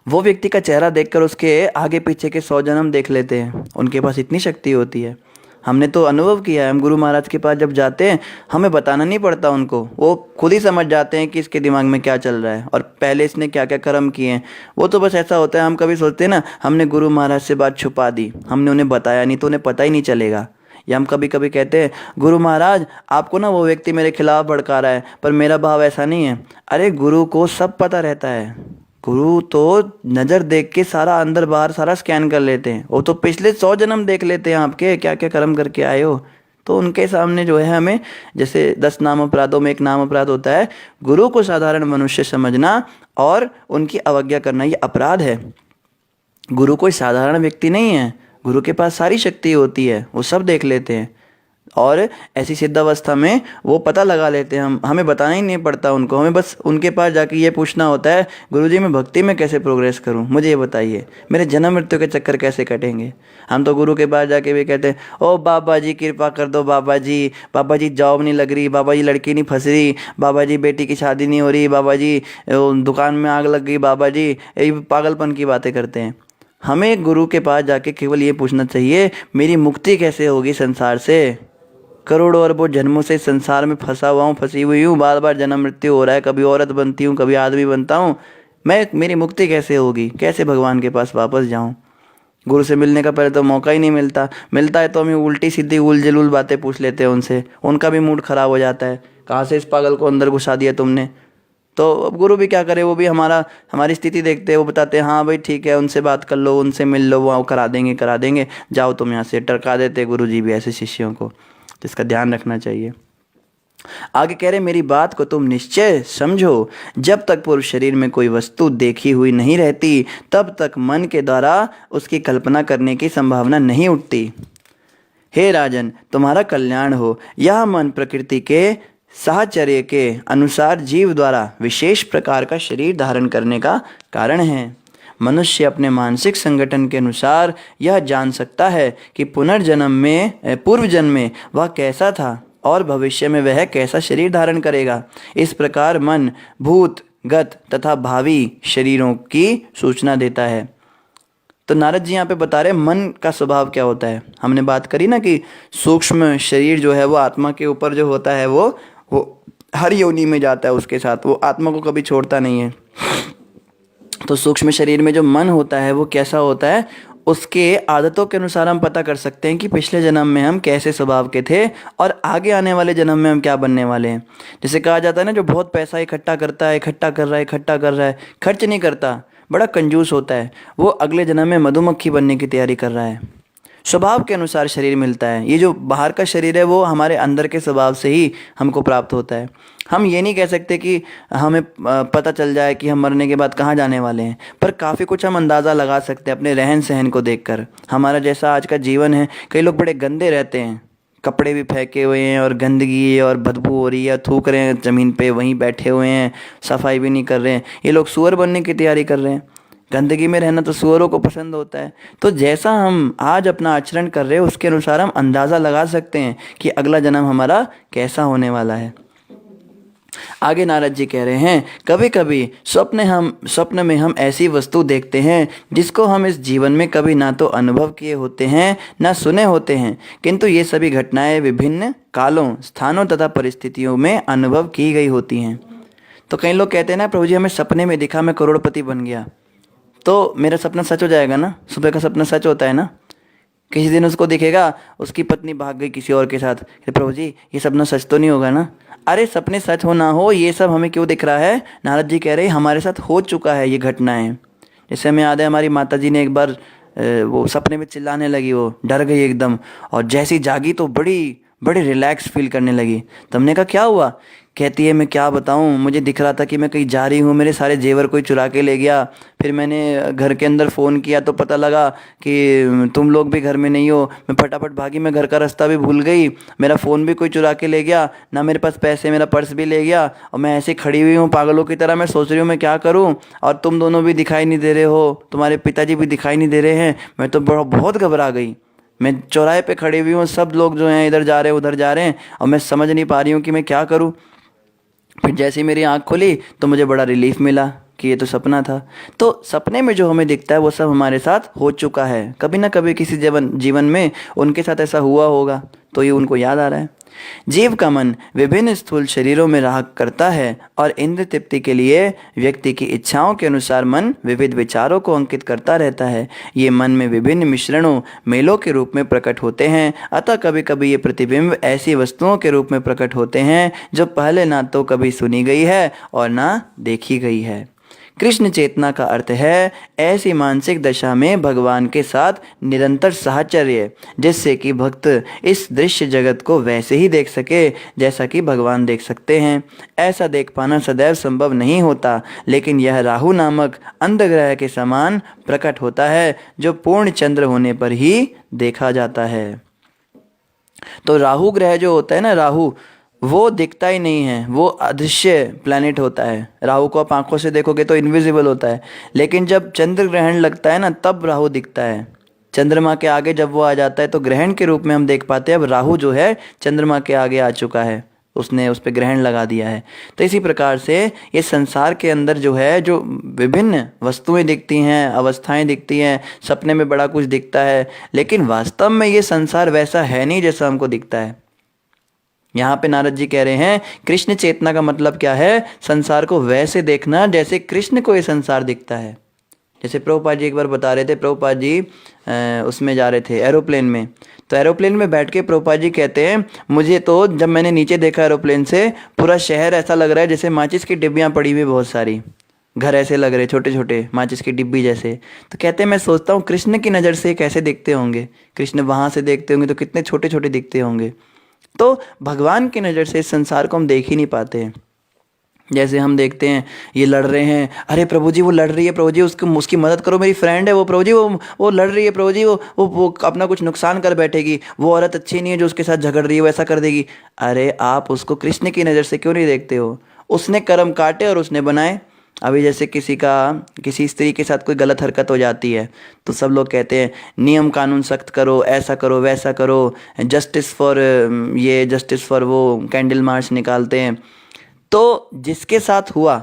वो व्यक्ति का चेहरा देखकर उसके आगे पीछे के 100 जन्म देख लेते हैं। उनके पास इतनी शक्ति होती है। हमने तो अनुभव किया है। हम गुरु महाराज के पास जब जाते हैं, हमें बताना नहीं पड़ता उनको, वो खुद ही समझ जाते हैं कि इसके दिमाग में क्या चल रहा है और पहले इसने क्या क्या कर्म किए हैं। वो तो बस ऐसा होता है, हम कभी सोचते हैं ना, हमने गुरु महाराज से बात छुपा दी, हमने उन्हें बताया नहीं तो उन्हें पता ही नहीं चलेगा। या हम कभी कभी कहते हैं, गुरु महाराज आपको ना वो व्यक्ति मेरे खिलाफ भड़का रहा है, पर मेरा भाव ऐसा नहीं है। अरे गुरु को सब पता रहता है। गुरु तो नज़र देख के सारा अंदर बाहर सारा स्कैन कर लेते हैं। वो तो पिछले 100 जन्म देख लेते हैं आपके, क्या क्या कर्म करके आए हो। तो उनके सामने जो है, हमें जैसे 10 नाम अपराधों में एक नाम अपराध होता है, गुरु को साधारण मनुष्य समझना और उनकी अवज्ञा करना, ये अपराध है। गुरु कोई साधारण व्यक्ति नहीं है, गुरु के पास सारी शक्ति होती है, वो सब देख लेते हैं। और ऐसी सिद्धावस्था में वो पता लगा लेते हैं, हमें बताना ही नहीं पड़ता उनको। हमें बस उनके पास जाके ये पूछना होता है, गुरुजी मैं भक्ति में कैसे प्रोग्रेस करूं, मुझे ये बताइए, मेरे जन्म मृत्यु के चक्कर कैसे कटेंगे। हम तो गुरु के पास जाके भी कहते हैं, ओ बाबा जी कृपा कर दो, बाबा जी जॉब नहीं लग रही, बाबा जी लड़की नहीं फंस रही, बाबा जी बेटी की शादी नहीं हो रही, बाबा जी दुकान में आग लग गई, बाबा जी, ये पागलपन की बातें करते हैं। हमें गुरु के पास जाके केवल ये पूछना चाहिए, मेरी मुक्ति कैसे होगी संसार से। करोड़ों अरबों जन्मों से संसार में फंसा हुआ हूँ, फंसी हुई हूँ, बार बार जन्म मृत्यु हो रहा है, कभी औरत बनती हूँ, कभी आदमी बनता हूँ, मेरी मुक्ति कैसे होगी, कैसे भगवान के पास वापस जाऊँ। गुरु से मिलने का पहले तो मौका ही नहीं मिलता है तो हमें उल्टी सीधी उल जलूल बातें पूछ लेते हैं उनसे, उनका भी मूड खराब हो जाता है, कहाँ से इस पागल को अंदर घुसा दिया तुमने। तो अब गुरु भी क्या करे, वो भी हमारी स्थिति देखते हैं, वो बताते हैं हाँ भाई ठीक है, उनसे बात कर लो, उनसे मिल लो, वो करा देंगे, जाओ तुम यहाँ से, टरका देते गुरु जी भी ऐसे शिष्यों को। तो इसका ध्यान रखना चाहिए। आगे कह रहे, मेरी बात को तुम निश्चय समझो, जब तक पूर्व शरीर में कोई वस्तु देखी हुई नहीं रहती, तब तक मन के द्वारा उसकी कल्पना करने की संभावना नहीं उठती। हे राजन, तुम्हारा कल्याण हो। यह मन प्रकृति के साहचर्य के अनुसार जीव द्वारा विशेष प्रकार का शरीर धारण करने का कारण है। मनुष्य अपने मानसिक संगठन के अनुसार यह जान सकता है कि पूर्व जन्म में वह कैसा था और भविष्य में वह कैसा शरीर धारण करेगा। इस प्रकार मन भूत, गत तथा भावी शरीरों की सूचना देता है। तो नारद जी यहाँ पे बता रहे मन का स्वभाव क्या होता है। हमने बात करी ना कि सूक्ष्म शरीर जो है वो आत्मा के ऊपर जो होता है वो हर योनि में जाता है उसके साथ, वो आत्मा को कभी छोड़ता नहीं है। तो सूक्ष्म शरीर में जो मन होता है वो कैसा होता है, उसके आदतों के अनुसार हम पता कर सकते हैं कि पिछले जन्म में हम कैसे स्वभाव के थे और आगे आने वाले जन्म में हम क्या बनने वाले हैं। जैसे कहा जाता है ना, जो बहुत पैसा इकट्ठा करता है, इकट्ठा कर रहा है, खर्च नहीं करता, बड़ा कंजूस होता है, वो अगले जन्म में मधुमक्खी बनने की तैयारी कर रहा है। स्वभाव के अनुसार शरीर मिलता है। ये जो बाहर का शरीर है वो हमारे अंदर के स्वभाव से ही हमको प्राप्त होता है। हम ये नहीं कह सकते कि हमें पता चल जाए कि हम मरने के बाद कहाँ जाने वाले हैं, पर काफ़ी कुछ हम अंदाज़ा लगा सकते हैं अपने रहन सहन को देखकर। हमारा जैसा आज का जीवन है, कई लोग बड़े गंदे रहते हैं, कपड़े भी फेंके हुए हैं और गंदगी और बदबू हो रही है, थूक रहे हैं ज़मीन पे, वहीं बैठे हुए हैं, सफाई भी नहीं कर रहे हैं। ये लोग सूअर बनने की तैयारी कर रहे हैं। गंदगी में रहना तो सूअरों को पसंद होता है। तो जैसा हम आज अपना आचरण कर रहे हैं उसके अनुसार हम अंदाज़ा लगा सकते हैं कि अगला जन्म हमारा कैसा होने वाला है। आगे नारद जी कह रहे हैं, कभी कभी स्वप्न में हम ऐसी वस्तु देखते हैं जिसको हम इस जीवन में कभी ना तो अनुभव किए होते हैं ना सुने होते हैं, किंतु ये सभी घटनाएं विभिन्न कालों, स्थानों तथा परिस्थितियों में अनुभव की गई होती हैं। तो कई लोग कहते हैं ना, प्रभु जी हमें सपने में दिखा मैं करोड़पति बन गया, तो मेरा सपना सच हो जाएगा ना? सुबह का सपना सच होता है ना? किसी दिन उसको दिखेगा उसकी पत्नी भाग गई किसी और के साथ, कि प्रभु जी ये सपना सच तो नहीं होगा ना? अरे सपने सच हो ना हो, ये सब हमें क्यों दिख रहा है? नारद जी कह रहे हैं हमारे साथ हो चुका है ये घटनाएं। जैसे हमें याद है हमारी माता जी ने एक बार वो सपने में चिल्लाने लगी, वो डर गई एकदम, और जैसी जागी तो बड़ी बड़ी रिलैक्स फील करने लगी। तो हमने कहा क्या हुआ? कहती है मैं क्या बताऊं, मुझे दिख रहा था कि मैं कहीं जा रही हूँ, मेरे सारे जेवर कोई चुरा के ले गया। फिर मैंने घर के अंदर फ़ोन किया तो पता लगा कि तुम लोग भी घर में नहीं हो। मैं फटाफट भागी, मैं घर का रास्ता भी भूल गई, मेरा फ़ोन भी कोई चुरा के ले गया, ना मेरे पास पैसे, मेरा पर्स भी ले गया, और मैं ऐसे खड़ी हुई हूँ पागलों की तरह। मैं सोच रही हूँ मैं क्या करूँ, और तुम दोनों भी दिखाई नहीं दे रहे हो, तुम्हारे पिताजी भी दिखाई नहीं दे रहे हैं। मैं तो बहुत घबरा गई। मैं चौराहे पे खड़ी हुई हूँ, सब लोग जो हैं इधर जा रहे हैं उधर जा रहे हैं, और मैं समझ नहीं पा रही हूँ कि मैं क्या करूँ। फिर जैसे ही मेरी आँख खुली तो मुझे बड़ा रिलीफ मिला कि ये तो सपना था। तो सपने में जो हमें दिखता है वो सब हमारे साथ हो चुका है, कभी ना कभी किसी जीवन में उनके साथ ऐसा हुआ होगा, तो ये उनको याद आ रहा है। जीव का मन विभिन्न स्थूल शरीरों में रहा करता है, और इंद्र तृप्ति के लिए व्यक्ति की इच्छाओं के अनुसार मन विविध विचारों को अंकित करता रहता है। ये मन में विभिन्न मिश्रणों मेलों के रूप में प्रकट होते हैं, अतः कभी कभी ये प्रतिबिंब ऐसी वस्तुओं के रूप में प्रकट होते हैं जो पहले ना तो कभी सुनी गई है और ना देखी गई है। कृष्ण चेतना का अर्थ है ऐसी मानसिक दशा में भगवान के साथ निरंतर साहचर्य, जिससे कि भक्त इस दृश्य जगत को वैसे ही देख सके जैसा कि भगवान देख सकते हैं। ऐसा देख पाना सदैव संभव नहीं होता, लेकिन यह राहु नामक अंधग्रह के समान प्रकट होता है, जो पूर्ण चंद्र होने पर ही देखा जाता है। तो राहु ग्रह जो होता है ना, राहु वो दिखता ही नहीं है, वो अदृश्य प्लैनेट होता है। राहु को आप आंखों से देखोगे तो इनविजिबल होता है, लेकिन जब चंद्र ग्रहण लगता है ना तब राहु दिखता है। चंद्रमा के आगे जब वो आ जाता है तो ग्रहण के रूप में हम देख पाते हैं। अब राहु जो है चंद्रमा के आगे आ चुका है, उसने उस पर ग्रहण लगा दिया है। तो इसी प्रकार से ये संसार के अंदर जो है, जो विभिन्न वस्तुएं दिखती हैं, अवस्थाएं दिखती हैं, सपने में बड़ा कुछ दिखता है, लेकिन वास्तव में ये संसार वैसा है नहीं जैसा हमको दिखता है। यहाँ पे नारद जी कह रहे हैं कृष्ण चेतना का मतलब क्या है? संसार को वैसे देखना जैसे कृष्ण को ये संसार दिखता है। जैसे प्रभुपाद जी एक बार बता रहे थे, प्रभुपाद जी उसमें जा रहे थे एरोप्लेन में, तो एरोप्लेन में बैठ के प्रभुपाद जी कहते हैं मुझे तो जब मैंने नीचे देखा एरोप्लेन से, पूरा शहर ऐसा लग रहा है जैसे माचिस की डिब्बियाँ पड़ी हुई बहुत सारी, घर ऐसे लग रहे छोटे छोटे माचिस की डिब्बी जैसे। तो कहते हैं मैं सोचता हूँ कृष्ण की नज़र से कैसे दिखते होंगे, कृष्ण वहाँ से देखते होंगे तो कितने छोटे छोटे दिखते होंगे। तो भगवान की नज़र से इस संसार को हम देख ही नहीं पाते हैं। जैसे हम देखते हैं ये लड़ रहे हैं, अरे प्रभु जी वो लड़ रही है, प्रभु जी उसकी मदद करो, मेरी फ्रेंड है वो, प्रभु जी वो लड़ रही है, प्रभु जी वो अपना कुछ नुकसान कर बैठेगी, वो औरत अच्छी नहीं है जो उसके साथ झगड़ रही है, वो ऐसा कर देगी। अरे आप उसको कृष्ण की नज़र से क्यों नहीं देखते हो? उसने कर्म काटे और उसने बनाए। अभी जैसे किसी स्त्री के साथ कोई गलत हरकत हो जाती है तो सब लोग कहते हैं नियम कानून सख्त करो, ऐसा करो वैसा करो, जस्टिस फॉर ये जस्टिस फॉर वो, कैंडल मार्च निकालते हैं। तो जिसके साथ हुआ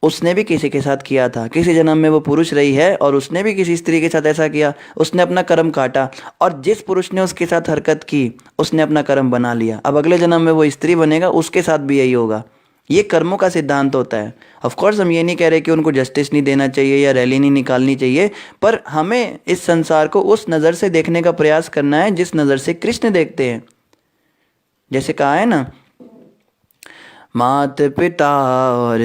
उसने भी किसी के साथ किया था, किसी जन्म में वो पुरुष रही है और उसने भी किसी स्त्री के साथ ऐसा किया, उसने अपना कर्म काटा, और जिस पुरुष ने उसके साथ हरकत की उसने अपना कर्म बना लिया। अब अगले जन्म में वो स्त्री बनेगा, उसके साथ भी यही होगा। ये कर्मों का सिद्धांत होता है। ऑफ कोर्स हम ये नहीं कह रहे कि उनको जस्टिस नहीं देना चाहिए या रैली नहीं निकालनी चाहिए, पर हमें इस संसार को उस नज़र से देखने का प्रयास करना है जिस नज़र से कृष्ण देखते हैं। जैसे कहा है ना, मात पिता और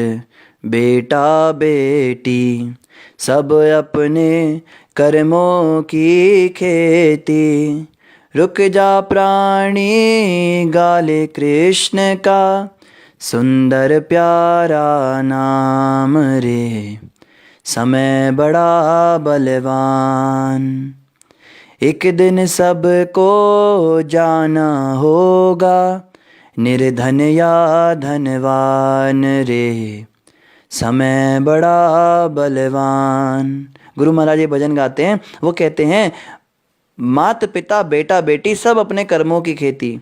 बेटा बेटी सब अपने कर्मों की खेती, रुक जा प्राणी गाले कृष्ण का सुंदर प्यारा नाम रे, समय बड़ा बलवान, एक दिन सबको जाना होगा, निर्धन या धनवान रे, समय बड़ा बलवान। गुरु महाराज ये भजन गाते हैं, वो कहते हैं मात पिता बेटा बेटी सब अपने कर्मों की खेती।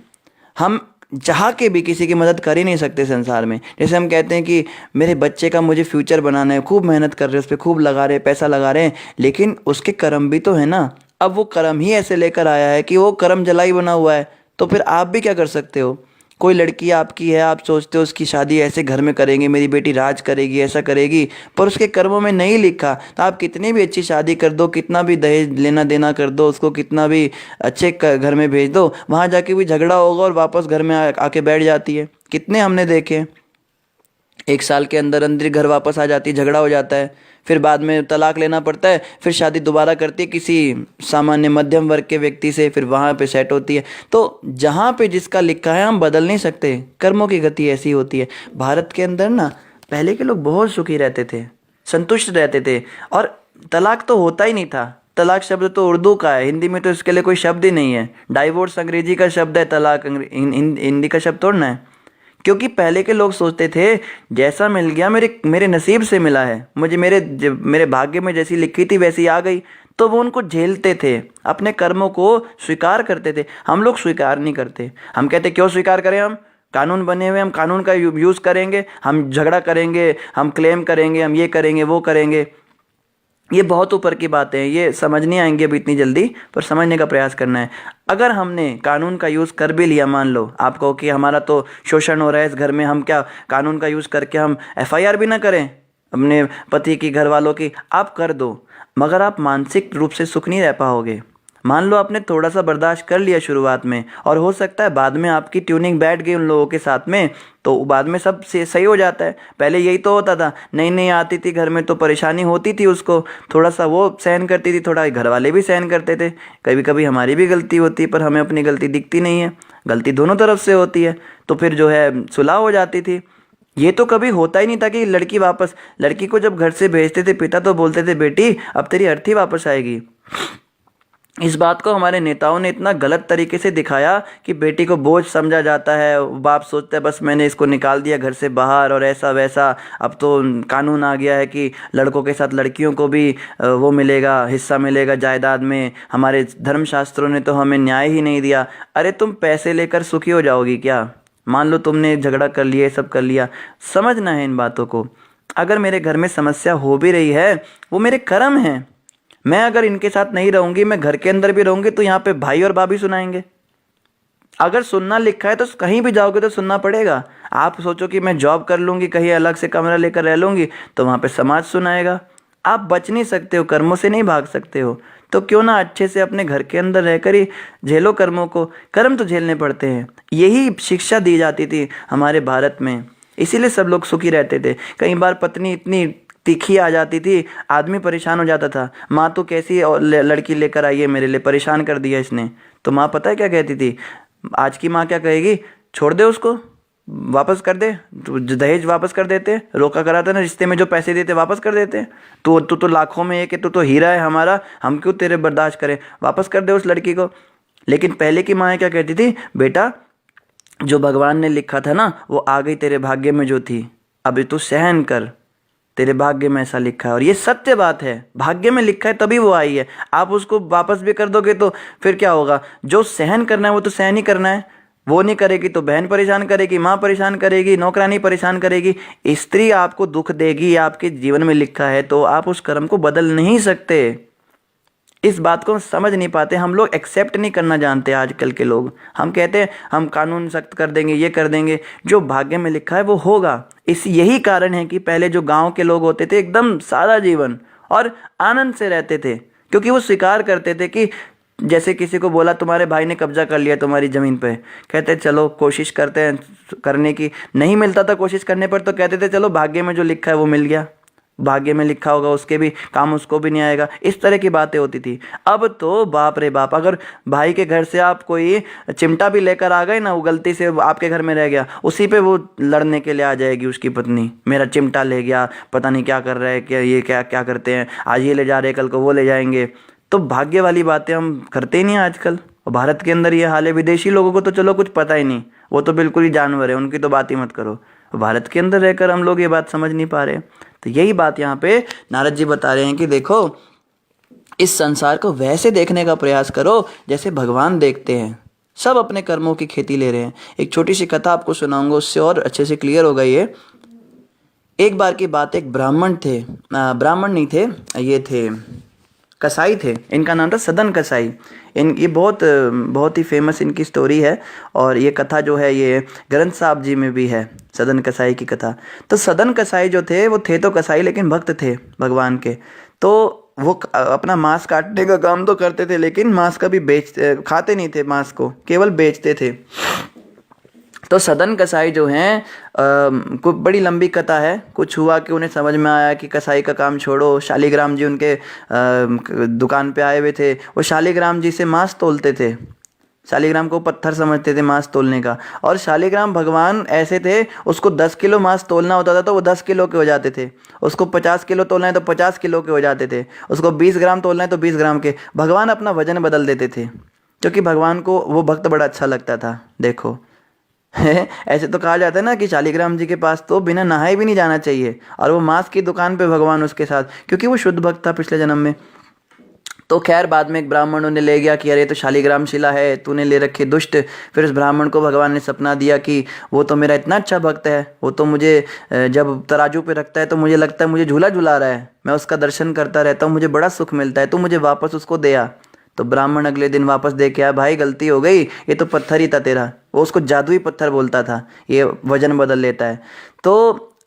हम चाह के भी किसी की मदद कर ही नहीं सकते संसार में। जैसे हम कहते हैं कि मेरे बच्चे का मुझे फ्यूचर बनाना है, खूब मेहनत कर रहे हैं, उस पर खूब लगा रहे हैं, पैसा लगा रहे हैं, लेकिन उसके कर्म भी तो है ना। अब वो कर्म ही ऐसे लेकर आया है कि वो कर्म जलाई बना हुआ है, तो फिर आप भी क्या कर सकते हो? कोई लड़की आपकी है, आप सोचते हो उसकी शादी ऐसे घर में करेंगे, मेरी बेटी राज करेगी, ऐसा करेगी, पर उसके कर्मों में नहीं लिखा, तो आप कितनी भी अच्छी शादी कर दो, कितना भी दहेज लेना देना कर दो, उसको कितना भी अच्छे घर में भेज दो, वहाँ जाके भी झगड़ा होगा और वापस घर में आके बैठ जाती है। कितने हमने देखे, 1 साल के अंदर अंदर ही घर वापस आ जाती है, झगड़ा हो जाता है, फिर बाद में तलाक लेना पड़ता है, फिर शादी दोबारा करती है किसी सामान्य मध्यम वर्ग के व्यक्ति से, फिर वहाँ पे सेट होती है। तो जहाँ पे जिसका लिखा है हम बदल नहीं सकते, कर्मों की गति ऐसी होती है। भारत के अंदर ना पहले के लोग बहुत सुखी रहते थे, संतुष्ट रहते थे, और तलाक तो होता ही नहीं था। तलाक शब्द तो उर्दू का है, हिंदी में तो इसके लिए कोई शब्द ही नहीं है। डाइवोर्स अंग्रेजी का शब्द है, तलाक हिंदी का शब्द थोड़ा ना है। क्योंकि पहले के लोग सोचते थे जैसा मिल गया मेरे मेरे नसीब से मिला है, मुझे मेरे भाग्य में जैसी लिखी थी वैसी आ गई, तो वो उनको झेलते थे, अपने कर्मों को स्वीकार करते थे। हम लोग स्वीकार नहीं करते, हम कहते क्यों स्वीकार करें, हम कानून बने हुए, हम कानून का यूज़ करेंगे, हम झगड़ा करेंगे, हम क्लेम करेंगे, हम ये करेंगे वो करेंगे। ये बहुत ऊपर की बातें हैं, ये समझ नहीं आएंगी अभी इतनी जल्दी, पर समझने का प्रयास करना है। अगर हमने कानून का यूज़ कर भी लिया, मान लो आप कहो कि हमारा तो शोषण हो रहा है इस घर में, हम क्या कानून का यूज़ करके हम एफआईआर भी ना करें अपने पति की, घर वालों की, आप कर दो, मगर आप मानसिक रूप से सुख नहीं रह पाओगे। मान लो आपने थोड़ा सा बर्दाश्त कर लिया शुरुआत में, और हो सकता है बाद में आपकी ट्यूनिंग बैठ गई उन लोगों के साथ में, तो बाद में सब सही हो जाता है। पहले यही तो होता था, नई नई आती थी घर में तो परेशानी होती थी उसको, थोड़ा सा वो सहन करती थी, थोड़ा घर वाले भी सहन करते थे। कभी कभी हमारी भी गलती होती है, पर हमें अपनी गलती दिखती नहीं है, गलती दोनों तरफ से होती है, तो फिर जो है सुलह हो जाती थी। ये तो कभी होता ही नहीं था कि लड़की को जब घर से भेजते थे पिता तो बोलते थे बेटी अब तेरी अर्थी वापस आएगी। इस बात को हमारे नेताओं ने इतना गलत तरीके से दिखाया कि बेटी को बोझ समझा जाता है, बाप सोचता है बस मैंने इसको निकाल दिया घर से बाहर और ऐसा वैसा। अब तो कानून आ गया है कि लड़कों के साथ लड़कियों को भी वो मिलेगा, हिस्सा मिलेगा जायदाद में। हमारे धर्मशास्त्रों ने तो हमें न्याय ही नहीं दिया। अरे तुम पैसे लेकर सुखी हो जाओगी क्या? मान लो तुमने झगड़ा कर लिया, सब कर लिया, समझना है इन बातों को। अगर मेरे घर में समस्या हो भी रही है वो मेरे कर्म हैं। मैं अगर इनके साथ नहीं रहूंगी, मैं घर के अंदर भी रहूंगी, तो यहाँ पे भाई और भाभी सुनाएंगे। अगर सुनना लिखा है तो कहीं भी जाओगे तो सुनना पड़ेगा। आप सोचो कि मैं जॉब कर लूंगी, कहीं अलग से कमरा लेकर रह लूंगी, तो वहाँ पे समाज सुनाएगा। आप बच नहीं सकते हो, कर्मों से नहीं भाग सकते हो, तो क्यों ना अच्छे से अपने घर के अंदर रहकर ही झेलो कर्मों को। कर्म तो झेलने पड़ते हैं, यही शिक्षा दी जाती थी हमारे भारत में, इसीलिए सब लोग सुखी रहते थे। कई बार पत्नी इतनी तीखी आ जाती थी, आदमी परेशान हो जाता था, माँ तो कैसी लड़की लेकर आई है मेरे लिए, परेशान कर दिया इसने। तो माँ पता है क्या कहती थी? आज की माँ क्या कहेगी? छोड़ दे उसको, वापस कर दे, दहेज वापस कर देते, रोका कराता ना रिश्ते में, जो पैसे देते वापस कर देते। तू तो लाखों में एक है, तू तो हीरा है हमारा, हम क्यों तेरे बर्दाश्त करें, वापस कर दे उस लड़की को। लेकिन पहले की माँ क्या कहती थी? बेटा जो भगवान ने लिखा था ना वो आ गई तेरे भाग्य में जो थी, अभी तू सहन कर, तेरे भाग्य में ऐसा लिखा है। और ये सत्य बात है, भाग्य में लिखा है तभी वो आई है। आप उसको वापस भी कर दोगे तो फिर क्या होगा? जो सहन करना है वो तो सहन ही करना है, वो नहीं करेगी तो बहन परेशान करेगी, माँ परेशान करेगी, नौकरानी परेशान करेगी, स्त्री आपको दुख देगी, आपके जीवन में लिखा है, तो आप उस कर्म को बदल नहीं सकते। इस बात को समझ नहीं पाते हम लोग, एक्सेप्ट नहीं करना जानते आजकल के लोग। हम कहते हैं हम कानून सख्त कर देंगे, ये कर देंगे, जो भाग्य में लिखा है वो होगा। यही कारण है कि पहले जो गांव के लोग होते थे एकदम सादा जीवन और आनंद से रहते थे, क्योंकि वो स्वीकार करते थे कि जैसे किसी को बोला तुम्हारे भाई ने कब्जा कर लिया तुम्हारी ज़मीन पे, कहते चलो कोशिश करते हैं करने की, नहीं मिलता था कोशिश करने पर तो कहते थे चलो भाग्य में जो लिखा है वो मिल गया, भाग्य में लिखा होगा उसके भी काम उसको भी नहीं आएगा। इस तरह की बातें होती थी। अब तो बाप रे बाप, अगर भाई के घर से आप कोई चिमटा भी लेकर आ गए ना, वो गलती से आपके घर में रह गया, उसी पे वो लड़ने के लिए आ जाएगी उसकी पत्नी, मेरा चिमटा ले गया, पता नहीं क्या कर रहा है, क्या ये क्या क्या करते हैं, आज ये ले जा रहे कल को वो ले जाएंगे। तो भाग्य वाली बातें हम करते ही नहीं आजकल। भारत के अंदर ये हाल है। विदेशी लोगों को तो चलो कुछ पता ही नहीं, वो तो बिल्कुल ही जानवर है, उनकी तो बात ही मत करो। भारत के अंदर रहकर हम लोग ये बात समझ नहीं पा रहे। तो यही बात यहाँ पे नारद जी बता रहे हैं कि देखो इस संसार को वैसे देखने का प्रयास करो जैसे भगवान देखते हैं। सब अपने कर्मों की खेती ले रहे हैं। एक छोटी सी कथा आपको सुनाऊंगा, उससे और अच्छे से क्लियर होगा ये। एक बार की बात, एक ब्राह्मण थे, ब्राह्मण नहीं थे, ये थे कसाई थे, इनका नाम था सदन कसाई। ये बहुत बहुत ही फेमस इनकी स्टोरी है, और ये कथा जो है ये ग्रंथ साहब जी में भी है, सदन कसाई की कथा। तो सदन कसाई जो थे वो थे तो कसाई लेकिन भक्त थे भगवान के। तो वो अपना मांस काटने का काम तो करते थे, लेकिन मांस का भी खाते नहीं थे, मांस को केवल बेचते थे। तो सदन कसाई जो हैं, कुछ बड़ी लंबी कथा है। कुछ हुआ कि उन्हें समझ में आया कि कसाई का काम छोड़ो। शालिग्राम जी उनके दुकान पे आए हुए थे। वो शालिग्राम जी से मांस तोलते थे। शालिग्राम को पत्थर समझते थे मांस तोलने का, और शालिग्राम भगवान ऐसे थे, उसको 10 किलो मांस तोलना होता था तो वो 10 किलो के हो जाते थे। उसको 50 किलो तोलना है तो 50 किलो के हो जाते थे। उसको 20 ग्राम तोलना है तो 20 ग्राम के। भगवान अपना वजन बदल देते थे, क्योंकि भगवान को वो भक्त बड़ा अच्छा लगता था। देखो ऐसे तो कहा जाता है ना कि शालिग्राम जी के पास तो बिना नहाए भी नहीं जाना चाहिए, और वो मांस की दुकान पे भगवान उसके साथ, क्योंकि वो शुद्ध भक्त था पिछले जन्म में। तो खैर बाद में एक ब्राह्मण उन्हें ले गया कि अरे तो शालिग्राम शिला है, तूने ले रखे दुष्ट। फिर उस ब्राह्मण को भगवान ने सपना दिया कि वो तो मेरा इतना अच्छा भक्त है, वो तो मुझे जब तराजू पे रखता है तो मुझे लगता है मुझे झूला झुला रहा है, मैं उसका दर्शन करता रहता हूँ, मुझे बड़ा सुख मिलता है, तो मुझे वापस उसको दे आ। तो ब्राह्मण अगले दिन वापस दे के आया, भाई गलती हो गई, ये तो पत्थर ही था तेरा। वो उसको जादुई पत्थर बोलता था, ये वजन बदल लेता है। तो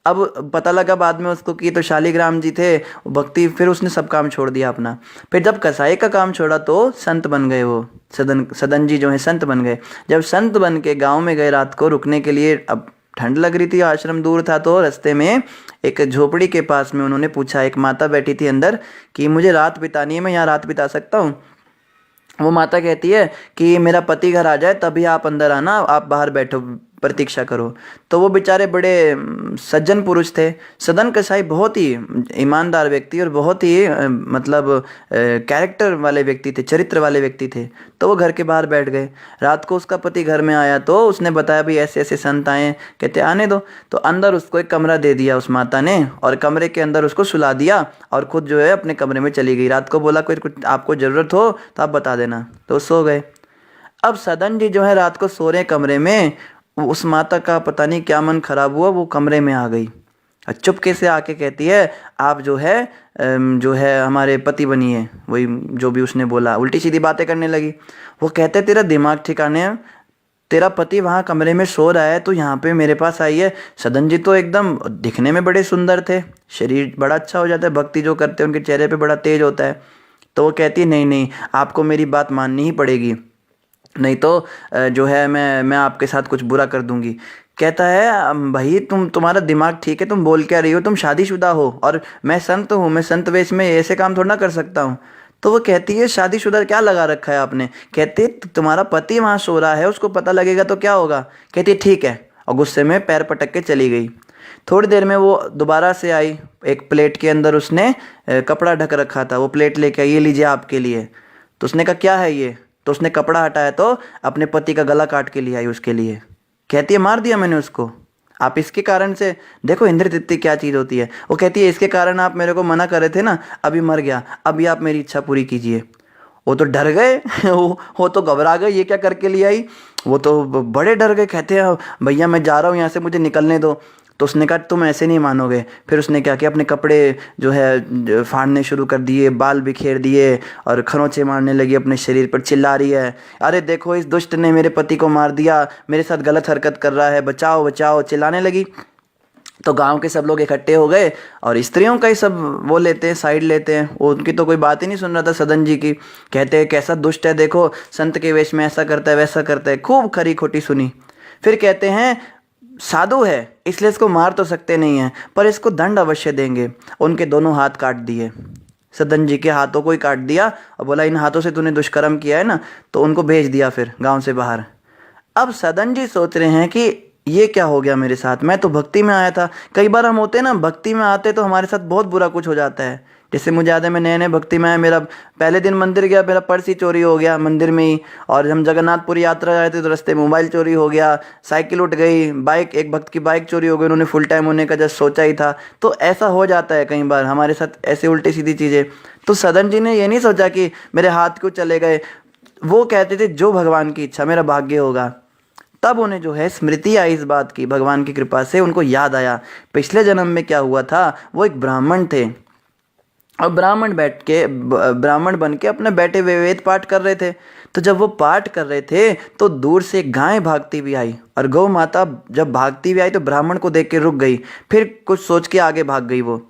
अब पता लगा बाद में उसको कि तो शालिग्राम जी थे भक्ति। फिर उसने सब काम छोड़ दिया अपना। फिर जब कसाई का काम छोड़ा तो संत बन गए। वो सदन जी जो है संत बन गए। जब संत बन के गाँव में गए रात को रुकने के लिए, अब ठंड लग रही थी, आश्रम दूर था, तो रास्ते में एक झोपड़ी के पास में उन्होंने पूछा, एक माता बैठी थी अंदर, कि मुझे रात बितानी है, मैं यहाँ रात बिता सकता हूँ? वो माता कहती है कि मेरा पति घर आ जाए तभी आप अंदर आना, आप बाहर बैठो, प्रतीक्षा करो। तो वो बेचारे बड़े सज्जन पुरुष थे। सदन कसाई बहुत ही ईमानदार व्यक्ति और बहुत ही मतलब कैरेक्टर वाले व्यक्ति थे, चरित्र वाले व्यक्ति थे। तो वो घर के बाहर बैठ गए। रात को उसका पति घर में आया तो उसने बताया भाई ऐसे ऐसे संत आए, कहते आने दो। तो अंदर उसको एक कमरा दे दिया उस माता ने, और कमरे के अंदर उसको सुला दिया, और खुद जो है अपने कमरे में चली गई। रात को बोला कोई कुछ आपको ज़रूरत हो तो आप बता देना। तो सो गए। अब सदन जी जो है रात को सो रहे कमरे में, उस माता का पता नहीं क्या मन खराब हुआ, वो कमरे में आ गई और चुपके से आके कहती है आप जो है हमारे पति बनिए। वही जो भी उसने बोला, उल्टी सीधी बातें करने लगी। वो कहते तेरा दिमाग ठिकाने है, तेरा पति वहाँ कमरे में सो रहा है, तो यहाँ पे मेरे पास आई है। सदन जी तो एकदम दिखने में बड़े सुंदर थे, शरीर बड़ा अच्छा हो जाता है, भक्ति जो करते हैं उनके चेहरे पे बड़ा तेज होता है। तो वो कहती है नहीं नहीं, आपको मेरी बात माननी ही पड़ेगी, नहीं तो जो है मैं आपके साथ कुछ बुरा कर दूंगी। कहता है भाई तुम्हारा दिमाग ठीक है, तुम बोल क्या रही हो, तुम शादीशुदा हो और मैं संत हूँ, मैं संत वेश में ऐसे काम थोड़ा ना कर सकता हूँ। तो वो कहती है शादीशुदा क्या लगा रखा है आपने? कहती तुम्हारा पति वहाँ सो रहा है, उसको पता लगेगा तो क्या होगा? कहती ठीक है, और गुस्से में पैर पटक के चली गई। थोड़ी देर में वो दोबारा से आई, एक प्लेट के अंदर उसने कपड़ा ढक रखा था, वो प्लेट लेके आई, ये लीजिए आपके लिए। तो उसने कहा क्या है ये? तो उसने कपड़ा हटाया तो अपने पति का गला काट के ले आई उसके लिए। कहती है मार दिया मैंने उसको, आप इसके कारण से, देखो इंद्र तृप्ति क्या चीज़ होती है। वो कहती है इसके कारण आप मेरे को मना कर रहे थे ना, अभी मर गया, अभी आप मेरी इच्छा पूरी कीजिए। वो तो डर गए वो तो घबरा गए, ये क्या करके ले आई। वो तो बड़े डर गए, कहते हैं भैया मैं जा रहा हूँ यहाँ से, मुझे निकलने दो। तो उसने कहा तुम ऐसे नहीं मानोगे। फिर उसने क्या किया, अपने कपड़े जो है फाड़ने शुरू कर दिए, बाल बिखेर दिए और खरोंचे मारने लगी अपने शरीर पर, चिल्ला रही है अरे देखो इस दुष्ट ने मेरे पति को मार दिया, मेरे साथ गलत हरकत कर रहा है, बचाओ बचाओ, चिल्लाने लगी। तो गांव के सब लोग इकट्ठे हो गए और स्त्रियों का ही सब वो लेते हैं, साइड लेते हैं। वो उनकी तो कोई बात ही नहीं सुन रहा था सदन जी की। कहते हैं कैसा दुष्ट है, देखो संत के वेश में ऐसा करता है वैसा करता है, खूब खरी खोटी सुनी। फिर कहते हैं साधु है इसलिए इसको मार तो सकते नहीं हैं, पर इसको दंड अवश्य देंगे। उनके दोनों हाथ काट दिए, सदन जी के हाथों को ही काट दिया और बोला इन हाथों से तूने दुष्कर्म किया है ना, तो उनको भेज दिया फिर गांव से बाहर। अब सदन जी सोच रहे हैं कि ये क्या हो गया मेरे साथ, मैं तो भक्ति में आया था। कई बार हम होते हैं ना भक्ति में आते तो हमारे साथ बहुत बुरा कुछ हो जाता है। जैसे मुझे याद है मैं नए नए भक्ति में आया, मेरा पहले दिन मंदिर गया, मेरा पर्स ही चोरी हो गया मंदिर में ही। और हम जगन्नाथपुरी यात्रा आए थे तो रास्ते में मोबाइल चोरी हो गया, साइकिल उठ गई, बाइक, एक भक्त की बाइक चोरी हो गई, उन्होंने फुल टाइम होने का जस्ट सोचा ही था। तो ऐसा हो जाता है कई बार हमारे साथ, ऐसे उल्टी सीधी चीज़ें। तो सदन जी ने ये नहीं सोचा कि मेरे हाथ क्यों चले गए, वो कहते थे जो भगवान की इच्छा, मेरा भाग्य होगा। तब उन्हें जो है स्मृति आई इस बात की, भगवान की कृपा से उनको याद आया पिछले जन्म में क्या हुआ था। वो एक ब्राह्मण थे और ब्राह्मण बन के अपने बैठे हुए वेद पाठ कर रहे थे। तो जब वो पाठ कर रहे थे तो दूर से एक गाय भागती हुई आई, और गौ माता जब भागती हुई आई तो ब्राह्मण को देख के रुक गई, फिर कुछ सोच के आगे भाग गई। वो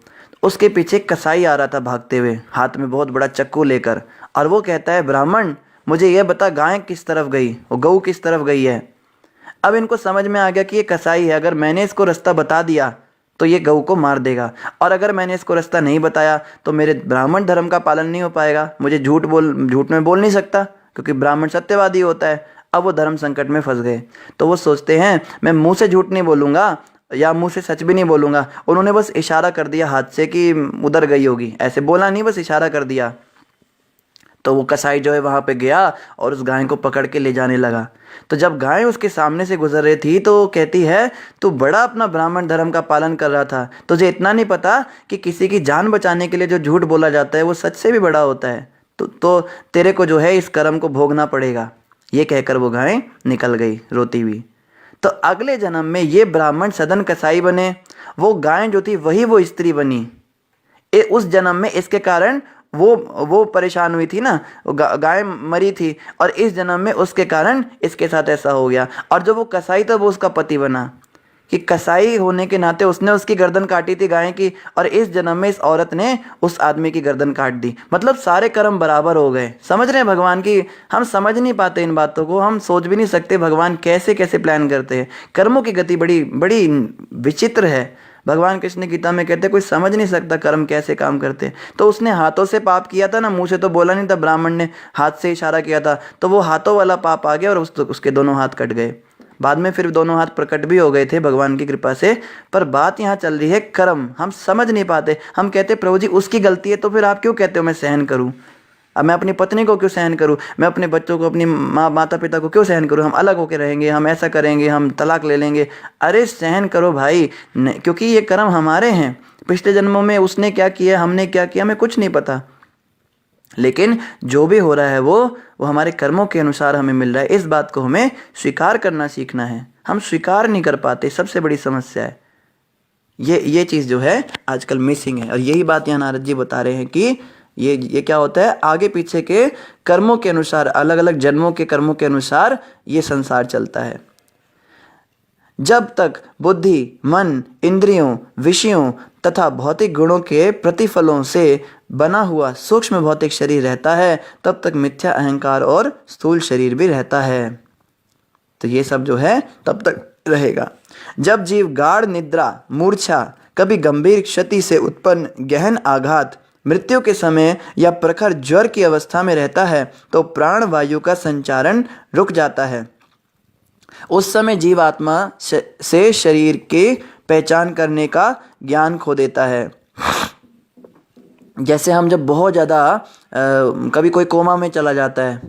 उसके पीछे एक कसाई आ रहा था भागते हुए, हाथ में बहुत बड़ा चक्कू लेकर, और वो कहता है, ब्राह्मण मुझे ये बता, गाय किस तरफ गई, वो गऊ किस तरफ गई है। अब इनको समझ में आ गया कि ये कसाई है, अगर मैंने इसको रास्ता बता दिया तो ये गऊ को मार देगा, और अगर मैंने इसको रास्ता नहीं बताया तो मेरे ब्राह्मण धर्म का पालन नहीं हो पाएगा, मुझे झूठ में बोल नहीं सकता, क्योंकि ब्राह्मण सत्यवादी होता है। अब वो धर्म संकट में फंस गए। तो वो सोचते हैं, मैं मुंह से झूठ नहीं बोलूँगा या मुंह से सच भी नहीं बोलूँगा। उन्होंने बस इशारा कर दिया हाथ से कि उधर गई होगी, ऐसे बोला नहीं, बस इशारा कर दिया। तो वो कसाई जो है वहाँ पे गया और उस गाय को पकड़ के ले जाने लगा। तो जब गाय उसके सामने से गुजर रही थी तो कहती है, तू बड़ा अपना ब्राह्मण धर्म का पालन कर रहा था, तुझे इतना नहीं पता कि किसी की जान बचाने के लिए जो झूठ बोला जाता है वो सच से भी बड़ा होता है, तो तेरे को जो है इस कर्म को भोगना पड़ेगा। ये कहकर वो गाय निकल गई रोती हुई। तो अगले जन्म में ये ब्राह्मण सदन कसाई बने, वो गाय जो थी वही वो स्त्री बनी। उस जन्म में इसके कारण वो परेशान हुई थी ना, वो गाय मरी थी, और इस जन्म में उसके कारण इसके साथ ऐसा हो गया। और जो वो कसाई था वो उसका पति बना, कि कसाई होने के नाते उसने उसकी गर्दन काटी थी गाय की, और इस जन्म में इस औरत ने उस आदमी की गर्दन काट दी। मतलब सारे कर्म बराबर हो गए। समझ रहे हैं भगवान की, हम समझ नहीं पाते इन बातों को, हम सोच भी नहीं सकते भगवान कैसे कैसे प्लान करते हैं। कर्मों की गति बड़ी बड़ी विचित्र है। भगवान कृष्ण गीता में कहते कोई समझ नहीं सकता कर्म कैसे काम करते। तो उसने हाथों से पाप किया था ना, मुंह से तो बोला नहीं था, ब्राह्मण ने हाथ से इशारा किया था, तो वो हाथों वाला पाप आ गया और उसके दोनों हाथ कट गए। बाद में फिर दोनों हाथ प्रकट भी हो गए थे भगवान की कृपा से। पर बात यहाँ चल रही है कर्म, हम समझ नहीं पाते। हम कहते प्रभु जी उसकी गलती है, तो फिर आप क्यों कहते हो मैं सहन करूँ? अब मैं अपनी पत्नी को क्यों सहन करूं, मैं अपने बच्चों को, अपनी माता पिता को क्यों सहन करूं? हम अलग होकर रहेंगे, हम ऐसा करेंगे, हम तलाक ले लेंगे। अरे सहन करो भाई, क्योंकि ये कर्म हमारे हैं। पिछले जन्मों में उसने क्या किया, हमने क्या किया, हमें कुछ नहीं पता। लेकिन जो भी हो रहा है वो हमारे कर्मों के अनुसार हमें मिल रहा है। इस बात को हमें स्वीकार करना सीखना है। हम स्वीकार नहीं कर पाते, सबसे बड़ी समस्या है। ये चीज़ जो है आजकल मिसिंग है। और यही बात यहाँ नारद जी बता रहे हैं कि ये क्या होता है, आगे पीछे के कर्मों के अनुसार, अलग अलग जन्मों के कर्मों के अनुसार ये संसार चलता है। जब तक बुद्धि, मन, इंद्रियों, विषयों तथा भौतिक गुणों के प्रतिफलों से बना हुआ सूक्ष्म भौतिक शरीर रहता है, तब तक मिथ्या अहंकार और स्थूल शरीर भी रहता है। तो ये सब जो है तब तक रहेगा। जब जीव गाढ़ निद्रा, मूर्छा, कभी गंभीर क्षति से उत्पन्न गहन आघात, मृत्यु के समय या प्रखर ज्वर की अवस्था में रहता है, तो प्राण वायु का संचारण रुक जाता है। उस समय जीवात्मा से शरीर की पहचान करने का ज्ञान खो देता है। जैसे हम जब बहुत ज़्यादा कभी कोई कोमा में चला जाता है,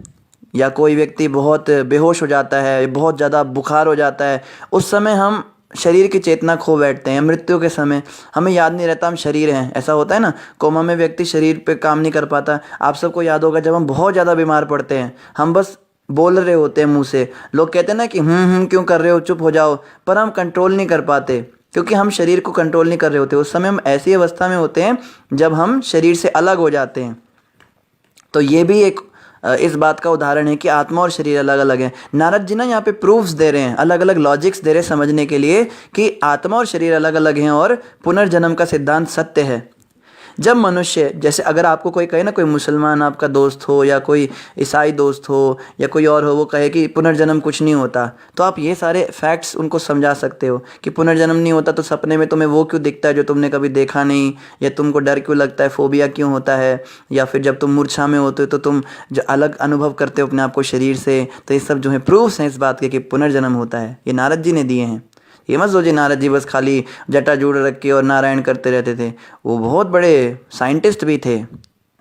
या कोई व्यक्ति बहुत बेहोश हो जाता है, बहुत ज़्यादा बुखार हो जाता है, उस समय हम शरीर की चेतना खो बैठते हैं। मृत्यु के समय हमें याद नहीं रहता हम शरीर हैं। ऐसा होता है ना, कोमा में व्यक्ति शरीर पे काम नहीं कर पाता। आप सबको याद होगा जब हम बहुत ज़्यादा बीमार पड़ते हैं, हम बस बोल रहे होते हैं मुंह से, लोग कहते हैं ना कि क्यों कर रहे हो, चुप हो जाओ, पर हम कंट्रोल नहीं कर पाते, क्योंकि हम शरीर को कंट्रोल नहीं कर रहे होते। उस समय हम ऐसी अवस्था में होते हैं जब हम शरीर से अलग हो जाते हैं। तो ये भी एक इस बात का उदाहरण है कि आत्मा और शरीर अलग अलग है। नारद जी ना यहाँ पे प्रूफ्स दे रहे हैं, अलग अलग लॉजिक्स दे रहे हैं समझने के लिए कि आत्मा और शरीर अलग अलग हैं और पुनर्जन्म का सिद्धांत सत्य है। जब मनुष्य, जैसे अगर आपको कोई कहे ना, कोई मुसलमान आपका दोस्त हो या कोई ईसाई दोस्त हो या कोई और हो, वो कहे कि पुनर्जन्म कुछ नहीं होता, तो आप ये सारे फैक्ट्स उनको समझा सकते हो कि पुनर्जन्म नहीं होता तो सपने में तुम्हें वो क्यों दिखता है जो तुमने कभी देखा नहीं, या तुमको डर क्यों लगता है, फोबिया क्यों होता है, या फिर जब तुम मूर्छा में होते हो तो तुम जो अलग अनुभव करते हो अपने आप को शरीर से। तो ये सब जो है प्रूफ्स हैं इस बात के कि पुनर्जन्म होता है, ये नारद जी ने दिए हैं। ये मत सोचिए नारद जी बस खाली जटा जूड़ रख के और नारायण करते रहते थे, वो बहुत बड़े साइंटिस्ट भी थे।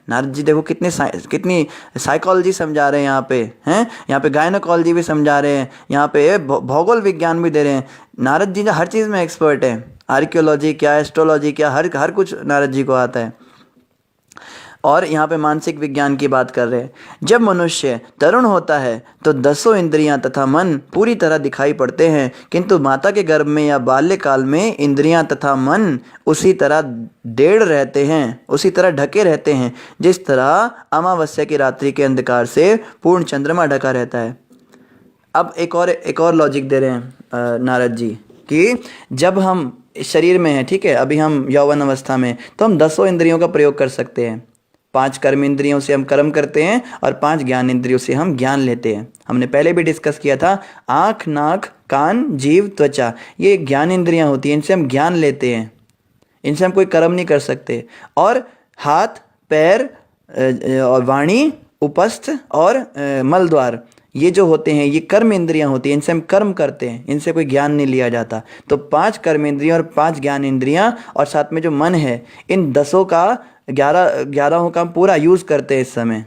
नारद जी देखो कितनी साइकोलॉजी समझा रहे हैं यहाँ पे, हैं यहाँ पे गायनोकोलॉजी भी समझा रहे हैं, यहाँ पे भौगोल विज्ञान भी दे रहे हैं। नारद जी हर चीज़ में एक्सपर्ट है, आर्कियोलॉजी क्या, एस्ट्रोलॉजी क्या, हर कुछ नारद जी को आता है। और यहाँ पे मानसिक विज्ञान की बात कर रहे हैं। जब मनुष्य तरुण होता है तो दसों इंद्रियां तथा मन पूरी तरह दिखाई पड़ते हैं, किंतु माता के गर्भ में या बाल्यकाल में इंद्रियां तथा मन उसी तरह डेढ़ रहते हैं, उसी तरह ढके रहते हैं जिस तरह अमावस्या की रात्रि के अंधकार से पूर्ण चंद्रमा ढका रहता है। अब एक और लॉजिक दे रहे हैं नारद जी कि जब हम इस शरीर में हैं, ठीक है, अभी हम यौवन अवस्था में, तो हम दसों इंद्रियों का प्रयोग कर सकते हैं। 5 कर्म इंद्रियों से हम कर्म करते हैं और 5 ज्ञान इंद्रियों से हम ज्ञान लेते हैं। हमने पहले भी डिस्कस किया था, आँख, नाक, कान, जीव, त्वचा, ये ज्ञान इंद्रियां होती हैं, इनसे हम ज्ञान लेते हैं, इनसे हम कोई कर्म नहीं कर सकते। और हाथ, पैर और वाणी, उपस्थ और मलद्वार, ये जो होते हैं ये कर्म इंद्रियां होती हैं, इनसे हम कर्म करते हैं, इनसे कोई ज्ञान नहीं लिया जाता। तो 5 कर्म इंद्रियां और 5 ज्ञान इंद्रियां और साथ में जो मन है, इन 10 का 11 का हम पूरा यूज़ करते हैं इस समय।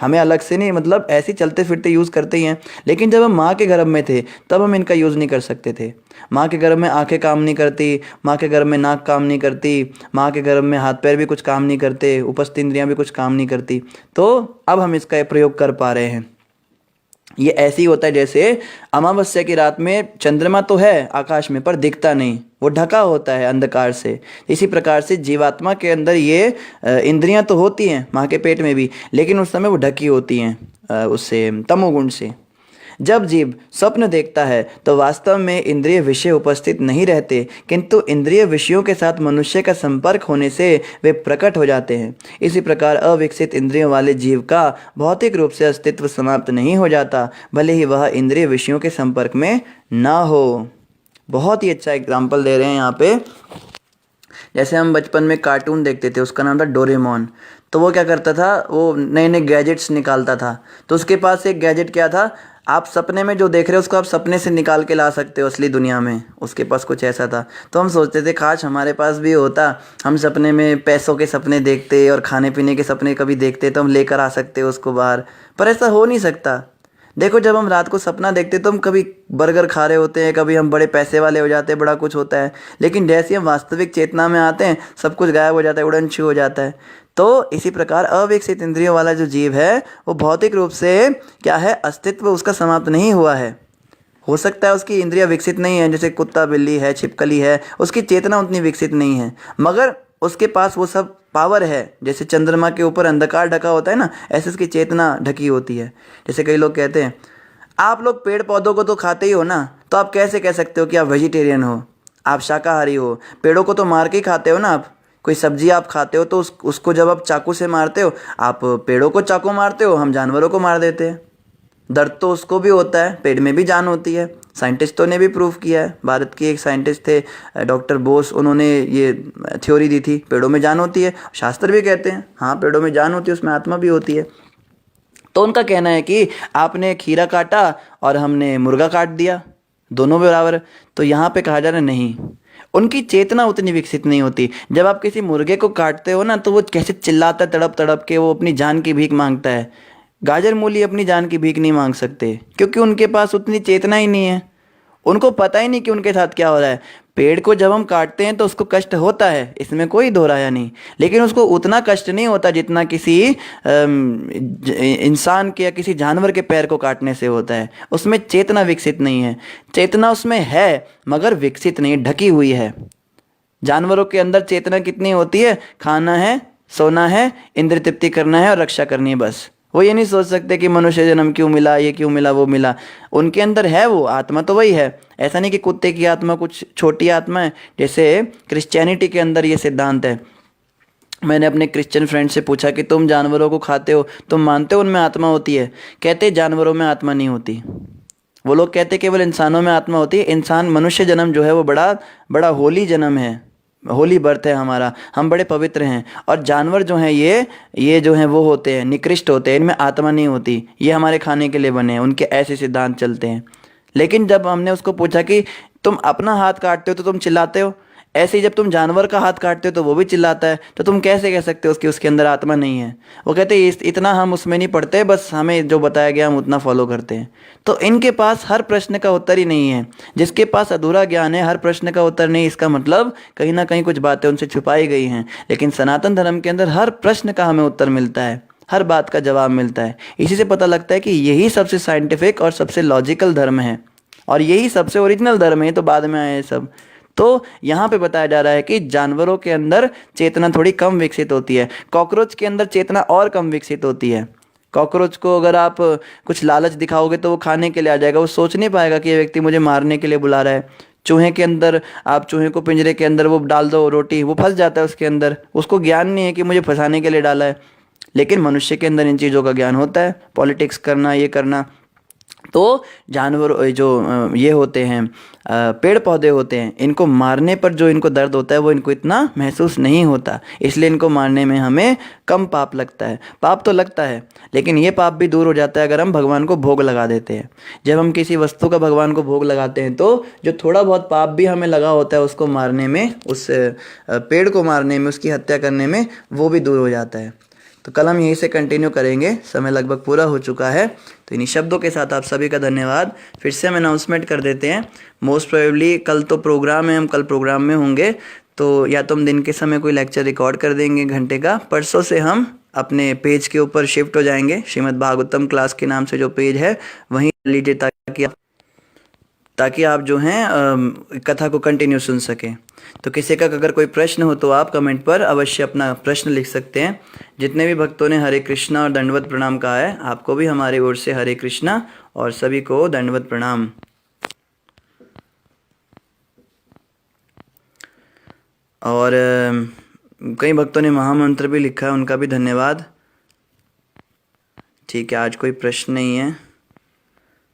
हमें अलग से नहीं, मतलब ऐसे चलते फिरते यूज़ करते ही हैं। लेकिन जब हम माँ के गर्भ में थे तब हम इनका यूज़ नहीं कर सकते थे। माँ के गर्भ में आंखें काम नहीं करती, माँ के गर्भ में नाक काम नहीं करती, माँ के गर्भ में हाथ पैर भी कुछ काम नहीं करते, उपस्थ इंद्रियाँ भी कुछ काम नहीं करती। तो अब हम इसका प्रयोग कर पा रहे हैं। ये ऐसे ही होता है जैसे अमावस्या की रात में चंद्रमा तो है आकाश में पर दिखता नहीं, वो ढका होता है अंधकार से। इसी प्रकार से जीवात्मा के अंदर ये इंद्रियां तो होती हैं माँ के पेट में भी, लेकिन उस समय वो ढकी होती हैं उससे, तमोगुण से। जब जीव स्वप्न देखता है तो वास्तव में इंद्रिय विषय उपस्थित नहीं रहते, किंतु इंद्रिय विषयों के साथ मनुष्य का संपर्क होने से वे प्रकट हो जाते हैं। इसी प्रकार अविकसित इंद्रियों वाले जीव का भौतिक रूप से अस्तित्व समाप्त नहीं हो जाता, भले ही वह इंद्रिय विषयों के संपर्क में ना हो। बहुत ही अच्छा एग्जाम्पल दे रहे हैं यहाँ पे। जैसे हम बचपन में कार्टून देखते थे, उसका नाम था डोरेमोन। तो वो क्या करता था, वो नए नए गैजेट्स निकालता था। तो उसके पास एक गैजेट क्या था, आप सपने में जो देख रहे हो उसको आप सपने से निकाल के ला सकते हो असली दुनिया में। उसके पास कुछ ऐसा था। तो हम सोचते थे काश हमारे पास भी होता, हम सपने में पैसों के सपने देखते और खाने पीने के सपने कभी देखते तो हम लेकर आ सकते उसको बाहर। पर ऐसा हो नहीं सकता। देखो, जब हम रात को सपना देखते तो हम कभी बर्गर खा रहे होते हैं, कभी हम बड़े पैसे वाले हो जाते हैं, बड़ा कुछ होता है। लेकिन जैसे हम वास्तविक चेतना में आते हैं सब कुछ गायब हो जाता है, उड़न छू हो जाता है। तो इसी प्रकार अविकसित इंद्रियों वाला जो जीव है वो भौतिक रूप से क्या है, अस्तित्व उसका समाप्त नहीं हुआ है। हो सकता है उसकी इंद्रियां विकसित नहीं है, जैसे कुत्ता बिल्ली है, छिपकली है, उसकी चेतना उतनी विकसित नहीं है, मगर उसके पास वो सब पावर है। जैसे चंद्रमा के ऊपर अंधकार ढका होता है ना, ऐसे उसकी चेतना ढकी होती है। जैसे कई लोग कहते हैं आप लोग पेड़ पौधों को तो खाते ही हो ना, तो आप कैसे कह सकते हो कि आप वेजिटेरियन हो, आप शाकाहारी हो? पेड़ों को तो मार के ही खाते हो ना आप। कोई सब्जी आप खाते हो तो उसको जब आप चाकू से मारते हो, आप पेड़ों को चाकू मारते हो, हम जानवरों को मार देते हैं। दर्द तो उसको भी होता है, पेड़ में भी जान होती है। साइंटिस्टों ने भी प्रूव किया है। भारत के एक साइंटिस्ट थे डॉक्टर बोस, उन्होंने ये थ्योरी दी थी, पेड़ों में जान होती है। शास्त्र भी कहते हैं हाँ पेड़ों में जान होती है, उसमें आत्मा भी होती है। तो उनका कहना है कि आपने खीरा काटा और हमने मुर्गा काट दिया, दोनों बराबर। तो यहाँ पे कहा जा रहा है नहीं, उनकी चेतना उतनी विकसित नहीं होती। जब आप किसी मुर्गे को काटते हो ना तो वो कैसे चिल्लाता है तड़प तड़प के, वो अपनी जान की भीख मांगता है। गाजर मूली अपनी जान की भीख नहीं मांग सकते, क्योंकि उनके पास उतनी चेतना ही नहीं है। उनको पता ही नहीं कि उनके साथ क्या हो रहा है। पेड़ को जब हम काटते हैं तो उसको कष्ट होता है, इसमें कोई दोहराया नहीं, लेकिन उसको उतना कष्ट नहीं होता जितना किसी इंसान के या किसी जानवर के पैर को काटने से होता है। उसमें चेतना विकसित नहीं है। चेतना उसमें है मगर विकसित नहीं, ढकी हुई है। जानवरों के अंदर चेतना कितनी होती है, खाना है, सोना है, इंद्रिय तृप्ति करना है और रक्षा करनी है, बस। वो ये नहीं सोच सकते कि मनुष्य जन्म क्यों मिला, ये क्यों मिला, वो मिला। उनके अंदर है वो आत्मा, तो वही है। ऐसा नहीं कि कुत्ते की आत्मा कुछ छोटी आत्मा है। जैसे क्रिश्चियनिटी के अंदर ये सिद्धांत है। मैंने अपने क्रिश्चियन फ्रेंड से पूछा कि तुम जानवरों को खाते हो, तुम मानते हो उनमें आत्मा होती है? कहते जानवरों में आत्मा नहीं होती। वो लोग कहते केवल इंसानों में आत्मा होती है। इंसान, मनुष्य जन्म जो है वो बड़ा बड़ा होली जन्म है, होली बर्थ है हमारा, हम बड़े पवित्र हैं। और जानवर जो हैं ये जो हैं वो होते हैं, निकृष्ट होते हैं, इनमें आत्मा नहीं होती, ये हमारे खाने के लिए बने हैं। उनके ऐसे सिद्धांत चलते हैं। लेकिन जब हमने उसको पूछा कि तुम अपना हाथ काटते हो तो तुम चिल्लाते हो, ऐसे ही जब तुम जानवर का हाथ काटते हो तो वो भी चिल्लाता है, तो तुम कैसे कह सकते हो कि उसके अंदर आत्मा नहीं है? वो कहते हैं इतना हम उसमें नहीं पढ़ते, बस हमें जो बताया गया हम उतना फॉलो करते हैं। तो इनके पास हर प्रश्न का उत्तर ही नहीं है। जिसके पास अधूरा ज्ञान है, हर प्रश्न का उत्तर नहीं, इसका मतलब कहीं ना कहीं कुछ बातें उनसे छुपाई गई हैं। लेकिन सनातन धर्म के अंदर हर प्रश्न का हमें उत्तर मिलता है, हर बात का जवाब मिलता है। इसी से पता लगता है कि यही सबसे साइंटिफिक और सबसे लॉजिकल धर्म है, और यही सबसे ओरिजिनल धर्म है। तो बाद में आए सब। तो यहाँ पे बताया जा रहा है कि जानवरों के अंदर चेतना थोड़ी कम विकसित होती है, कॉकरोच के अंदर चेतना और कम विकसित होती है। कॉकरोच को अगर आप कुछ लालच दिखाओगे तो वो खाने के लिए आ जाएगा, वो सोच नहीं पाएगा कि ये व्यक्ति मुझे मारने के लिए बुला रहा है। चूहे के अंदर आप चूहे को पिंजरे के अंदर वो डाल दो रोटी, वो फंस जाता है उसके अंदर, उसको ज्ञान नहीं है कि मुझे फंसाने के लिए डाला है। लेकिन मनुष्य के अंदर इन चीज़ों का ज्ञान होता है, पॉलिटिक्स करना, ये करना। तो जानवर जो ये होते हैं, पेड़ पौधे होते हैं, इनको मारने पर जो इनको दर्द होता है वो इनको इतना महसूस नहीं होता, इसलिए इनको मारने में हमें कम पाप लगता है। पाप तो लगता है, लेकिन ये पाप भी दूर हो जाता है अगर हम भगवान को भोग लगा देते हैं। जब हम किसी वस्तु का भगवान को भोग लगाते हैं तो जो थोड़ा बहुत पाप भी हमें लगा होता है उसको मारने में, उस पेड़ को मारने में, उसकी हत्या करने में, वो भी दूर हो जाता है। तो कल हम यहीं से कंटिन्यू करेंगे, समय लगभग पूरा हो चुका है। तो इन्हीं शब्दों के साथ आप सभी का धन्यवाद। फिर से हम अनाउंसमेंट कर देते हैं, मोस्ट प्रोबेबली कल तो प्रोग्राम है, हम कल प्रोग्राम में होंगे, तो या तो हम दिन के समय कोई लेक्चर रिकॉर्ड कर देंगे घंटे का। परसों से हम अपने पेज के ऊपर शिफ्ट हो जाएंगे, श्रीमद् भागवतम क्लास के नाम से जो पेज है वहीं लीजिए, ताकि आप जो हैं कथा को कंटिन्यू सुन सकें। तो किसी का अगर कोई प्रश्न हो तो आप कमेंट पर अवश्य अपना प्रश्न लिख सकते हैं। जितने भी भक्तों ने हरे कृष्णा और दंडवत प्रणाम कहा है, आपको भी हमारी ओर से हरे कृष्णा और सभी को दंडवत प्रणाम। और कई भक्तों ने महामंत्र भी लिखा है, उनका भी धन्यवाद। ठीक है, आज कोई प्रश्न नहीं है।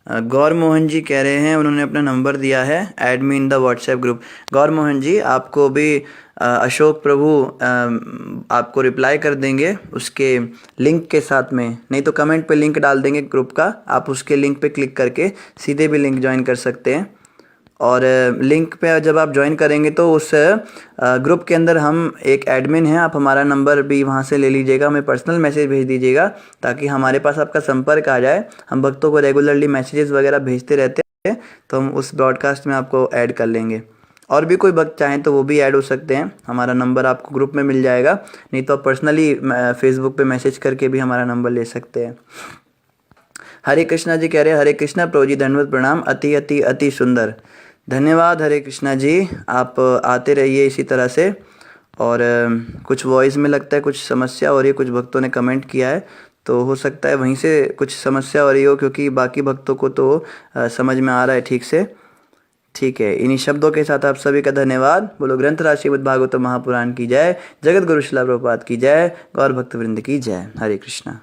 गौर मोहन जी कह रहे हैं, उन्होंने अपना नंबर दिया है, add me in the WhatsApp group. Gaur Mohan ji, आपको भी अशोक प्रभु आपको रिप्लाई कर देंगे उसके लिंक के साथ में, नहीं तो कमेंट पे लिंक डाल देंगे ग्रुप का, आप उसके लिंक पे क्लिक करके सीधे भी लिंक ज्वाइन कर सकते हैं। और लिंक पे जब आप ज्वाइन करेंगे तो उस ग्रुप के अंदर हम एक एडमिन हैं, आप हमारा नंबर भी वहाँ से ले लीजिएगा, हमें पर्सनल मैसेज भेज दीजिएगा ताकि हमारे पास आपका संपर्क आ जाए। हम भक्तों को रेगुलरली मैसेजेस वगैरह भेजते रहते हैं, तो हम उस ब्रॉडकास्ट में आपको ऐड कर लेंगे। और भी कोई भक्त चाहें तो वो भी ऐड हो सकते हैं, हमारा नंबर आपको ग्रुप में मिल जाएगा, नहीं तो आप पर्सनली फेसबुक पे मैसेज करके भी हमारा नंबर ले सकते हैं। हरे कृष्णा जी कह रहे हैं, हरे कृष्णा प्रभु जी, धन्यवाद प्रणाम, अति अति अति सुंदर। धन्यवाद हरे कृष्णा जी, आप आते रहिए इसी तरह से। और कुछ वॉइस में लगता है कुछ समस्या हो रही है, कुछ भक्तों ने कमेंट किया है, तो हो सकता है वहीं से कुछ समस्या हो रही हो, क्योंकि बाकी भक्तों को तो समझ में आ रहा है ठीक से। ठीक है, इन्हीं शब्दों के साथ आप सभी का धन्यवाद। बोलो ग्रंथराज श्रीमद् भागवत महापुराण की जय, जगत गुरु श्रील प्रभुपाद की जय, गौर भक्त वृंद की जय। हरे कृष्णा।